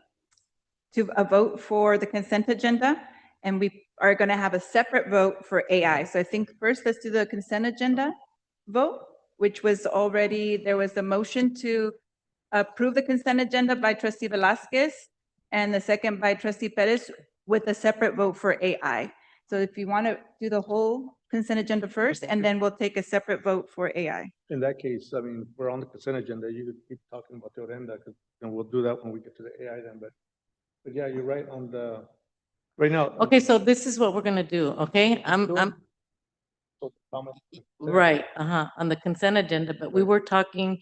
a vote for the consent agenda, and we are going to have a separate vote for AI. So I think first let's do the consent agenda vote, which was already, there was a motion to approve the consent agenda by Trustee Velasquez and the second by Trustee Perez with a separate vote for AI. So if you want to do the whole consent agenda first, and then we'll take a separate vote for AI. In that case, I mean, we're on the consent agenda. You could keep talking about the Orenda, and we'll do that when we get to the AI then. But yeah, you're right on the, right now. Okay, so this is what we're gonna do, okay? Right, on the consent agenda, but we were talking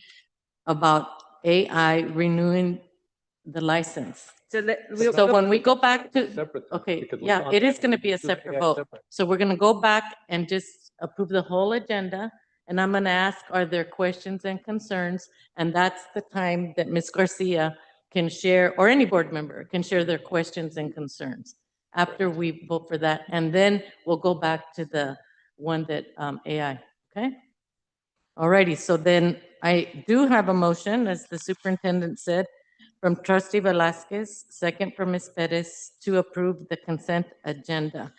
about AI renewing the license. So when we go back to, okay, yeah, it is gonna be a separate vote. So we're gonna go back and just approve the whole agenda, and I'm gonna ask, are there questions and concerns? And that's the time that Ms. Garcia can share, or any board member can share their questions and concerns after we vote for that. And then we'll go back to the one that AI, okay? Alrighty, so then I do have a motion, as the superintendent said, from Trustee Velasquez, second from Ms. Perez, to approve the consent agenda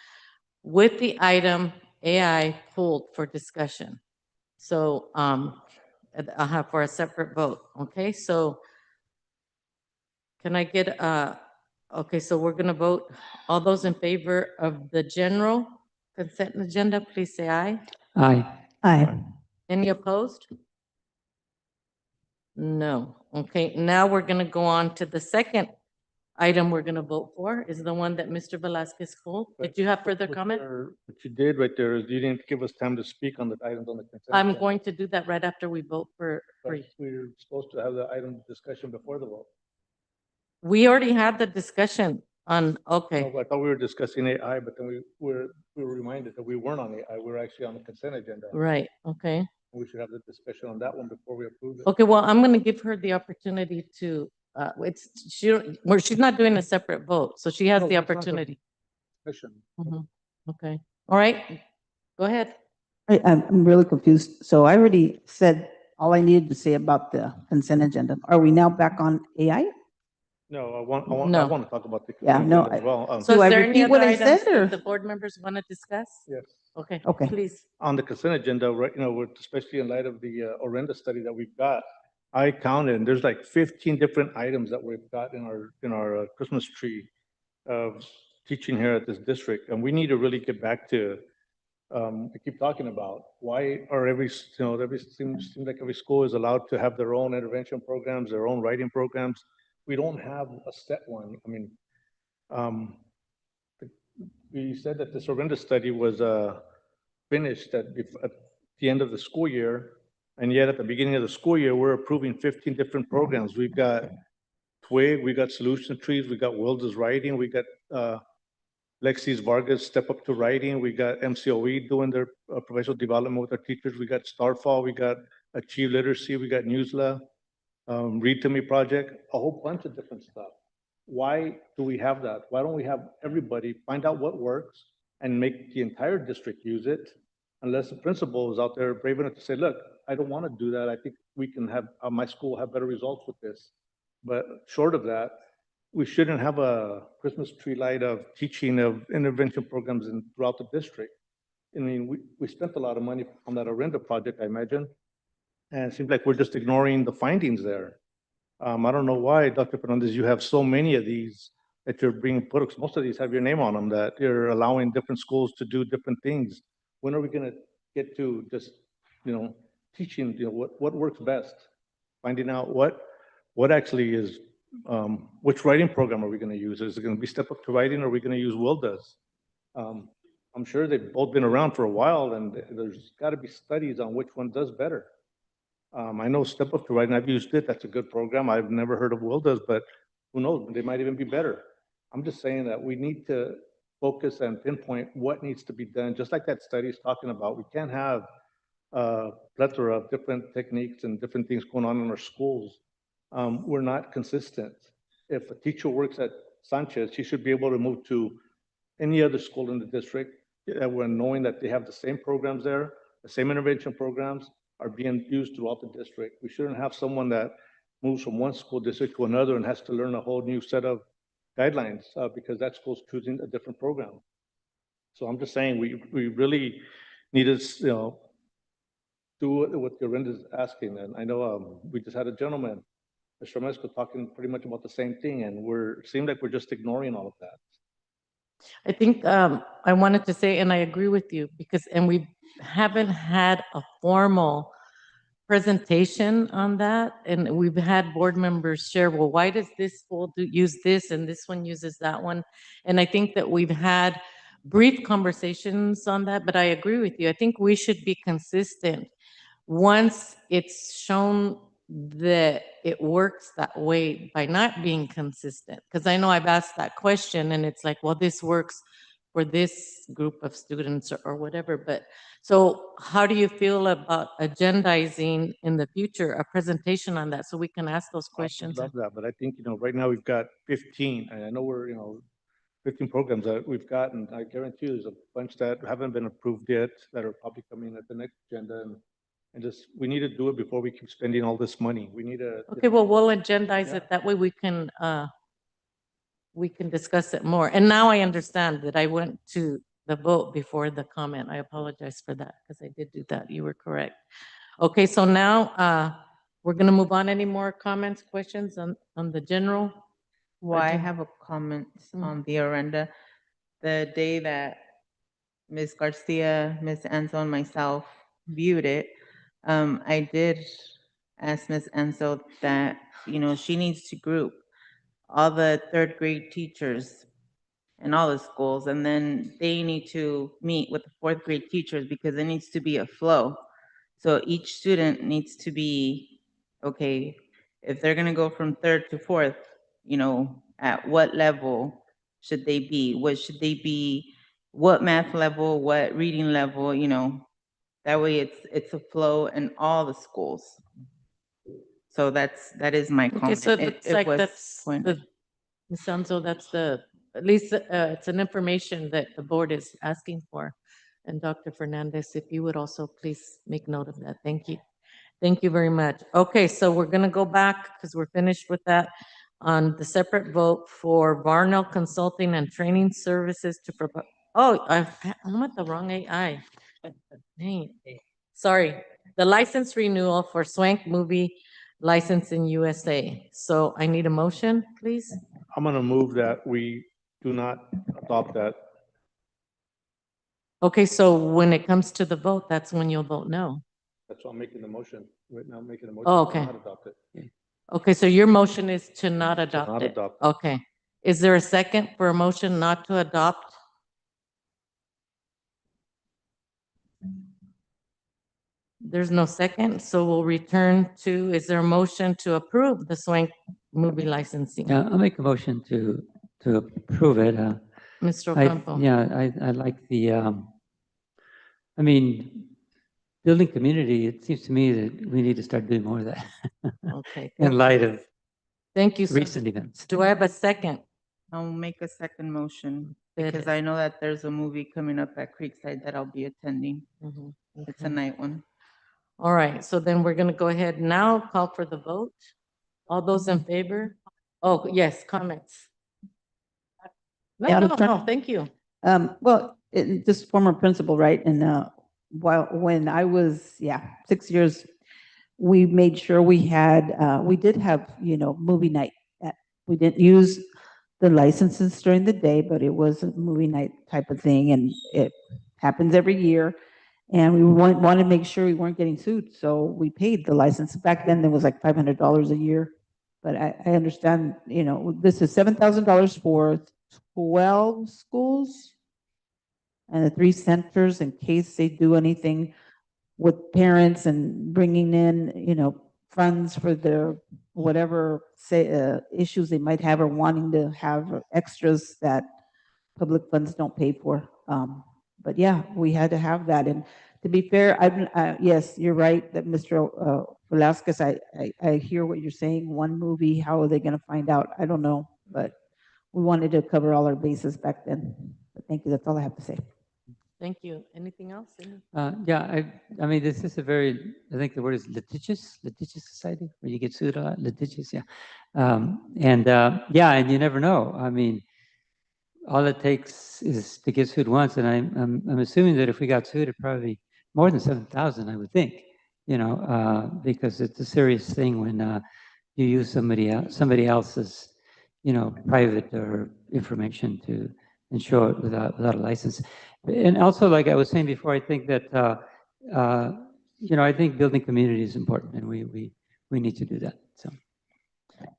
with the item AI pulled for discussion. So I'll have for a separate vote, okay? So can I get okay, so we're gonna vote, all those in favor of the general consent agenda, please say aye. Aye. Aye. Any opposed? No. Okay, now we're going to go on to the second item we're going to vote for is the one that Mr. Velazquez pulled. Did you have further comment? What you did right there is you didn't give us time to speak on the items on the consent. I'm agenda. going to do that right after we vote for But you. we're supposed to have the item discussion before the vote. We already had the discussion on, No, okay, but I thought we were discussing AI, but then we were reminded that we weren't on AI. We were actually on the consent agenda. right, okay. We should have the discussion on that one before we approve it. Okay, well, I'm going to give her the opportunity to, she's not doing a separate vote, so she has No, the that's not the opportunity. Discussion. Mhm. Okay, all right, go ahead. I'm really confused. So I already said all I needed to say about the consent agenda. Are we now back on AI? No, I No. want to talk about the Yeah, consent no, agenda as well. So Do is I there any repeat what other I items said, or? that the board members want to discuss? Yes. Okay, Okay. please. On the consent agenda, right, especially in light of the horrendous study that we've got, I counted, and there's like 15 different items that we've got in our Christmas tree of teaching here at this district, and we need to really get back to, I keep talking about, why are seems like every school is allowed to have their own intervention programs, their own writing programs. We don't have a set one. I mean, we said that this horrendous study was finished at the end of the school year, and yet at the beginning of the school year, we're approving 15 different programs. We've got TWIG, we got Solution Trees, we got Wilda's Writing, we got Lexi's Vargas Step Up to Writing, we got MCOE doing their professional development with our teachers, we got Starfall, we got Achieve Literacy, we got Newsla, Read to Me Project, a whole bunch of different stuff. Why do we have that? Why don't we have everybody find out what works and make the entire district use it? Unless the principal is out there brave enough to say, look, I don't want to do that. I think we can have, my school have better results with this. But short of that, we shouldn't have a Christmas tree light of teaching of intervention programs throughout the district. I mean, we spent a lot of money on that Arenda project, I imagine. And it seems like we're just ignoring the findings there. I don't know why, Dr. Fernandez, you have so many of these that you're bringing products. Most of these have your name on them, that you're allowing different schools to do different things. When are we going to get to just, teaching, what works best? Finding out what actually is, which writing program are we going to use? Is it going to be Step Up to Writing, or are we going to use Wilda's? I'm sure they've both been around for a while, and there's got to be studies on which one does better. I know Step Up to Writing, I've used it. That's a good program. I've never heard of Wilda's, but who knows? They might even be better. I'm just saying that we need to focus and pinpoint what needs to be done, just like that study is talking about. We can't have a plethora of different techniques and different things going on in our schools. We're not consistent. If a teacher works at Sanchez, she should be able to move to any other school in the district, when knowing that they have the same programs there, the same intervention programs are being used throughout the district. We shouldn't have someone that moves from one school district to another and has to learn a whole new set of guidelines because that school's choosing a different program. So I'm just saying we really need to do what Yorinda's asking. And I know we just had a gentleman, Mr. Mesco, talking pretty much about the same thing, and seems like we're just ignoring all of that. I think I wanted to say, and I agree with you, and we haven't had a formal presentation on that, and we've had board members share, well, why does this school use this and this one uses that one? And I think that we've had brief conversations on that, but I agree with you. I think we should be consistent once it's shown that it works that way by not being consistent. Because I know I've asked that question and it's like, well, this works for this group of students or whatever. But so how do you feel about agendizing in the future a presentation on that so we can ask those questions? I love that, but I think, right now we've got 15, and I know we're, 15 programs that we've gotten. I guarantee you there's a bunch that haven't been approved yet that are probably coming at the next agenda. And just, we need to do it before we keep spending all this money. We need to. Okay, well, we'll agendize it. That way we can discuss it more. And now I understand that I went to the vote before the comment. I apologize for that because I did do that. You were correct. Okay, so now we're going to move on. Any more comments, questions on the general? Well, I have a comment on the Arenda. The day that Ms. Garcia, Ms. Ansel, and myself viewed it, I did ask Ms. Ansel that, she needs to group all the third grade teachers in all the schools, and then they need to meet with the fourth grade teachers because it needs to be a flow. So each student needs to be, okay, if they're gonna go from third to fourth, at what level should they be? What should they be? What math level, what reading level, that way it's a flow in all the schools. So that is my Okay, comment. so it It- looks it like was that's pointed. Ms. Anzo, that's at least it's an information that the board is asking for. And Dr. Fernandez, if you would also please make note of that. Thank you. Thank you very much. Okay, so we're gonna go back because we're finished with that on the separate vote for Varnell Consulting and Training Services to provide. Oh, I'm at the wrong AI. Dang it. Sorry, the license renewal for Swank Movie License in USA. So I need a motion, please. I'm gonna move that we do not adopt that. Okay, so when it comes to the vote, that's when you'll vote no. That's why I'm making the motion. Right now, I'm making the motion. Oh, to okay. not adopt it. Okay, so your motion is to not adopt not it? adopt Okay. Is there a second for a motion not to adopt? There's no second, so we'll return to, is there a motion to approve the Swank movie licensing? Yeah, I'll make a motion to approve it. Mr. I, Ocampo? yeah, I like the, I mean, building community, it seems to me that we need to start doing more of that. Okay. In light of Thank you, sir. recent events. Do I have a second? I'll make a second motion Good. because I know that there's a movie coming up at Creekside that I'll be attending. Mhm, It's a okay. night one. All right, so then we're gonna go ahead now, call for the vote. All those in favor? Oh, yes, comments? No, Yeah, no, I'm trying- no, thank you. Well, just former principal, right? And when I was, 6 years, we made sure we did have, movie night. We didn't use the licenses during the day, but it was a movie night type of thing, and it happens every year. And we wanted to make sure we weren't getting sued, so we paid the license. Back then, it was like $500 a year. But I understand, this is $7,000 for 12 schools and the 3 centers in case they do anything with parents and bringing in, funds for their whatever issues they might have or wanting to have extras that public funds don't pay for. But yeah, we had to have that. And to be fair, yes, you're right that Mr. Velasquez, I hear what you're saying. One movie, how are they going to find out? I don't know, but we wanted to cover all our bases back then. But thank you. That's all I have to say. Thank you. Anything else? Yeah, I mean, this is a very, I think the word is litigious society, where you get sued a lot, litigious, yeah. And you never know. I mean, all it takes is to get sued once, and I'm assuming that if we got sued, it'd probably be more than 7,000, I would think, because it's a serious thing when you use somebody else's, private or information to insure it without a license. And also, like I was saying before, I think that I think building community is important, and we need to do that. So.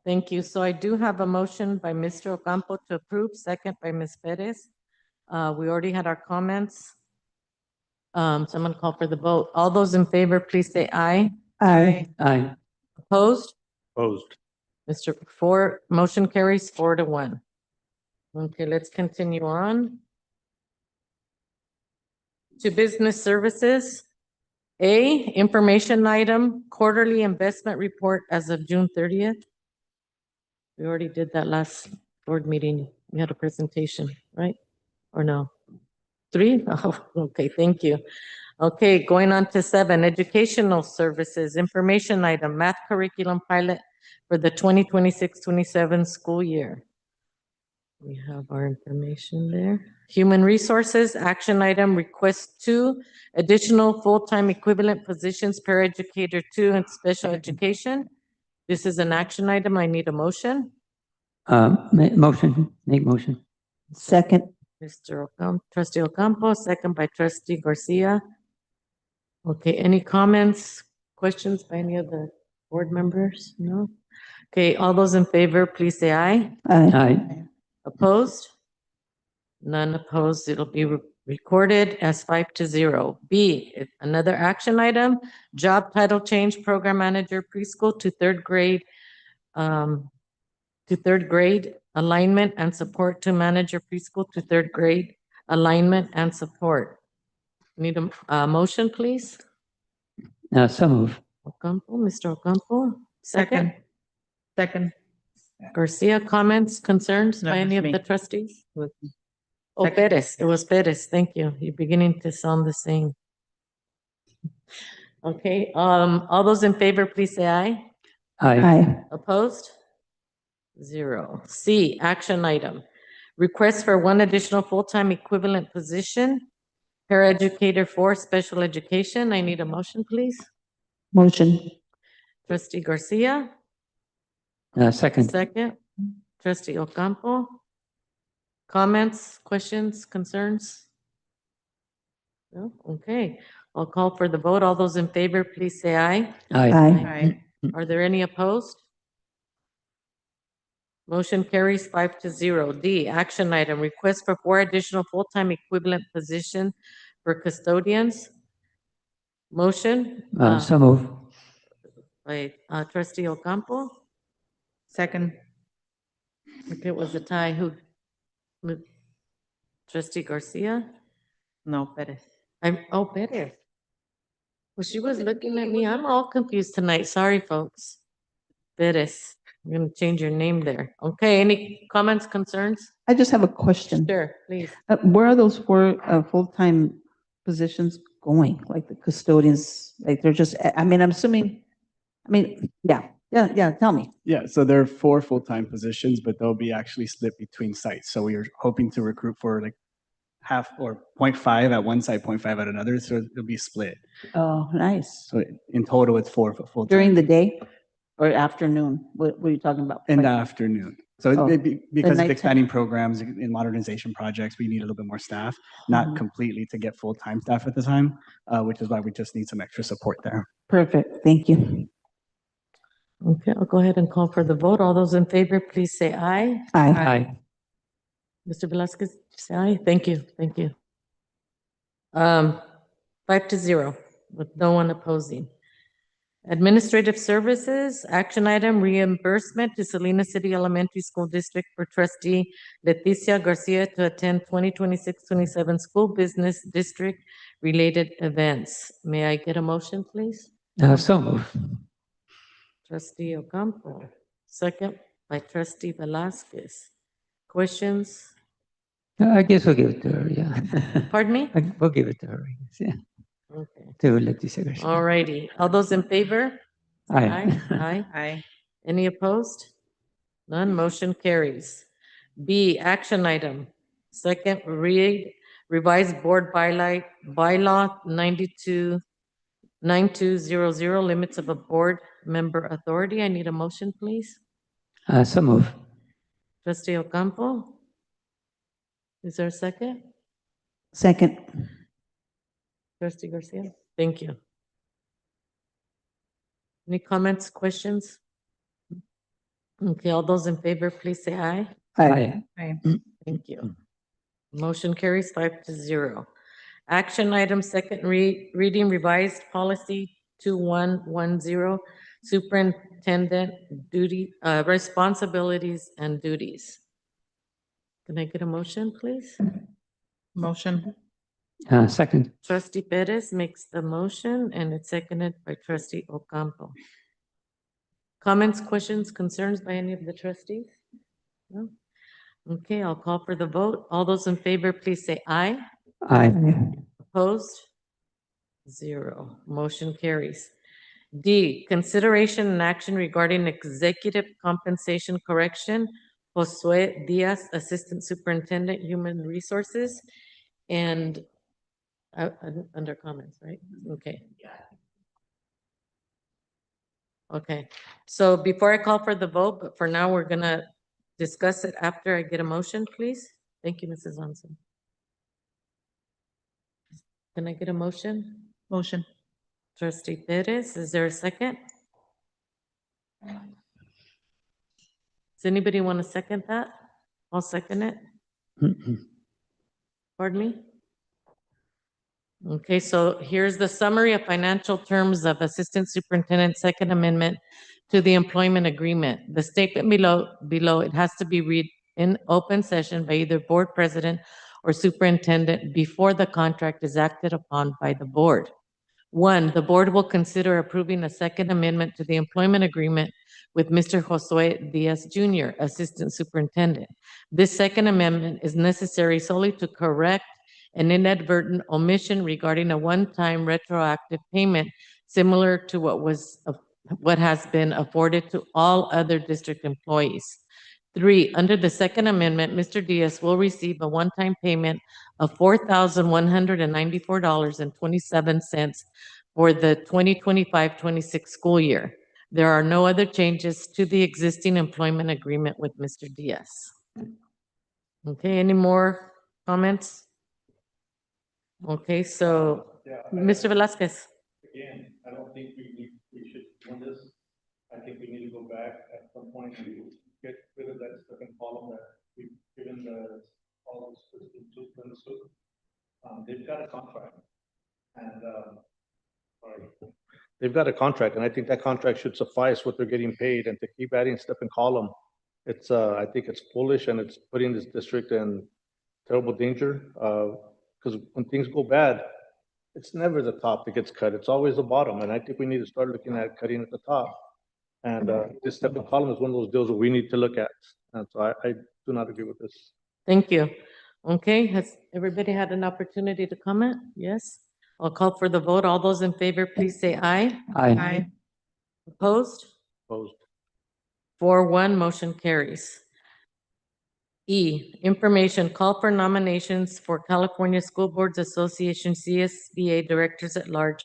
Thank you. So I do have a motion by Mr. Ocampo to approve, second by Ms. Perez. We already had our comments. So I'm going to call for the vote. All those in favor, please say aye. Aye. Aye. Opposed? Opposed. Motion carries 4-1. Okay, let's continue on. To business services. A, information item, quarterly investment report as of June 30th. We already did that last board meeting. We had a presentation, right? Or no? 3? Oh, okay, thank you. Okay, going on to 7, educational services, information item, math curriculum pilot for the 2026-27 school year. We have our information there. Human resources, action item, request 2 additional full-time equivalent positions, paraeducator 2 in special education. This is an action item. I need a motion. Make motion. Second. Trustee Ocampo, second by Trustee Garcia. Okay, any comments, questions by any of the board members? No? Okay, all those in favor, please say aye. Aye. Opposed? None opposed. It'll be recorded as 5-0. B, another action item, job title change, program manager preschool to third grade, alignment and support to manager preschool to third grade, alignment and support. Need a motion, please? So move. Ocampo, Mr. Ocampo, second. Second. Garcia, comments, concerns No, by any it's of me. the trustees? Second. Oh, Perez, it was Perez, thank you. You're beginning to sound the same. Okay, all those in favor, please say aye. Aye. Opposed? 0. C, action item. Request for one additional full-time equivalent position, paraeducator for special education. I need a motion, please. Motion. Trustee Garcia, Second. second. Trustee Ocampo. Comments, questions, concerns? No? Okay, I'll call for the vote. All those in favor, please say aye. Aye. Aye. Are there any opposed? Motion carries 5-0. D, action item, request for 4 additional full-time equivalent position for custodians. Motion So move. by Trustee Ocampo. Second. Okay, it was a tie. Who? Trustee Garcia? No, Perez. Perez. Well, she was looking at me. I'm all confused tonight. Sorry, folks. Perez. I'm going to change your name there. Okay, any comments, concerns? I just have a question. Sure, please. Where are those 4 full-time positions going? Like the custodians, like they're just, I mean, I'm assuming, tell me. Yeah, so there are 4 full-time positions, but they'll be actually split between sites. So we are hoping to recruit for like half or 0.5 at one site, 0.5 at another, so it'll be split. Oh, nice. So in total, it's 4 full-time. During the day or afternoon? What are you talking about? In the Like- afternoon. So Oh, because of nighttime. expanding programs in modernization projects, we need a little bit more staff, not completely to get full-time staff at the time, which is why we just need some extra support there. Perfect, thank you. Okay, I'll go ahead and call for the vote. All those in favor, please say aye. Aye. Mr. Velasquez, say aye. Thank you, thank you. 5-0 with no one opposing. Administrative services, action item, reimbursement to Salinas City Elementary School District for trustee Leticia Garcia to attend 2026-27 school business district related events. May I get a motion, please? So move. Trustee Ocampo, second by Trustee Velasquez. Questions? I guess we'll give it to her, yeah. Pardon me? We'll give it to her, yeah. Okay. To Leticia Garcia. All righty. All those in favor? Aye. Aye. Aye. Any opposed? None. Motion carries. B, action item. Second, read revised board bylaw 9200, limits of a board member authority. I need a motion, please. So move. Trustee Ocampo? Is there a second? Second. Trustee Garcia? Thank you. Any comments, questions? Okay, all those in favor, please say aye. Aye. Aye. Thank you. Motion carries 5-0. Action item, second reading revised policy 2110, superintendent duty, responsibilities and duties. Can I get a motion, please? Motion. Second. Trustee Perez makes the motion and it's seconded by Trustee Ocampo. Comments, questions, concerns by any of the trustees? No? Okay, I'll call for the vote. All those in favor, please say aye. Aye. Opposed? 0. Motion carries. D, consideration and action regarding executive compensation correction. Josue Diaz, Assistant Superintendent, Human Resources, and under comments, right? Okay. Okay, so before I call for the vote, but for now, we're gonna discuss it after I get a motion, please. Thank you, Mrs. Johnson. Can I get a motion? Motion. Trustee Perez, is there a second? Does anybody want to second that? I'll second it. Pardon me? Okay, so here's the summary of financial terms of Assistant Superintendent's Second Amendment to the employment agreement. The statement below it has to be read in open session by either board president or superintendent before the contract is acted upon by the board. One, the board will consider approving a second amendment to the employment agreement with Mr. Josue Diaz Jr., Assistant Superintendent. This second amendment is necessary solely to correct an inadvertent omission regarding a one-time retroactive payment similar to what has been afforded to all other district employees. Three, under the second amendment, Mr. Diaz will receive a one-time payment of $4,194.27 for the 2025-26 school year. There are no other changes to the existing employment agreement with Mr. Diaz. Okay, any more comments? Okay, so, Mr. Velasquez. Again, I don't think we should do this. I think we need to go back at some point and get rid of that second column that we've given all those students. They've got a contract. And, sorry. They've got a contract, and I think that contract should suffice what they're getting paid, and to keep adding step and column, it's, I think it's foolish, and it's putting this district in terrible danger, because when things go bad, it's never the top that gets cut, it's always the bottom, and I think we need to start looking at cutting at the top. And this step and column is one of those deals that we need to look at, and so I do not agree with this. Thank you. Okay, has everybody had an opportunity to comment? Yes? I'll call for the vote. All those in favor, please say aye. Aye. Opposed? Opposed. 4-1, motion carries. E, information, call for nominations for California School Boards Association CSBA Directors at Large,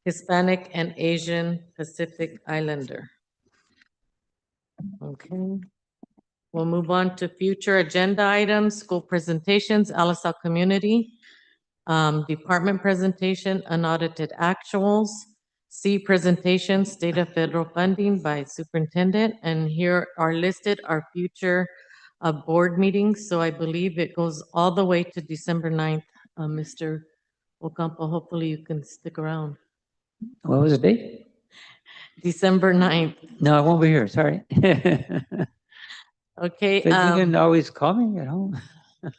Hispanic and Asian Pacific Islander. Okay. We'll move on to future agenda items, school presentations, LSL community, department presentation, unaudited actuals, C, presentation, state of federal funding by superintendent, and here are listed our future board meetings. So I believe it goes all the way to December 9th. Mr. Ocampo, hopefully you can stick around. What was the date? December 9th. No, I won't be here, sorry. Okay. But you can always call me at home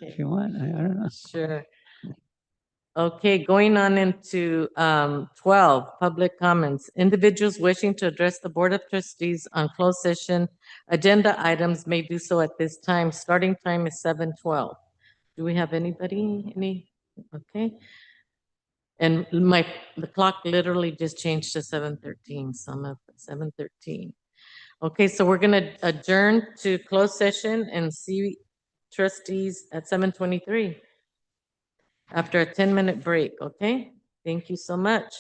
if you want, I don't know. Sure. Okay, going on into 12, public comments. Individuals wishing to address the Board of Trustees on closed session agenda items may do so at this time. Starting time is 7:12. Do we have anybody? Okay. And the clock literally just changed to 7:13, some of 7:13. Okay, so we're gonna adjourn to closed session and see trustees at 7:23. After a 10-minute break, okay? Thank you so much.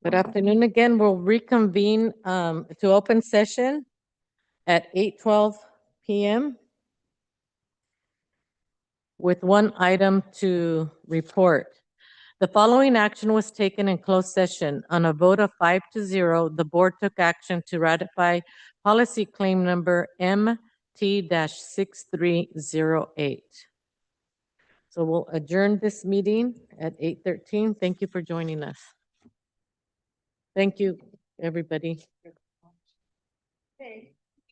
Good afternoon again. We'll reconvene to open session at 8:12 p.m. with one item to report. The following action was taken in closed session. On a vote of 5-0, the board took action to ratify policy claim number MT-6308. So we'll adjourn this meeting at 8:13. Thank you for joining us. Thank you, everybody. Okay.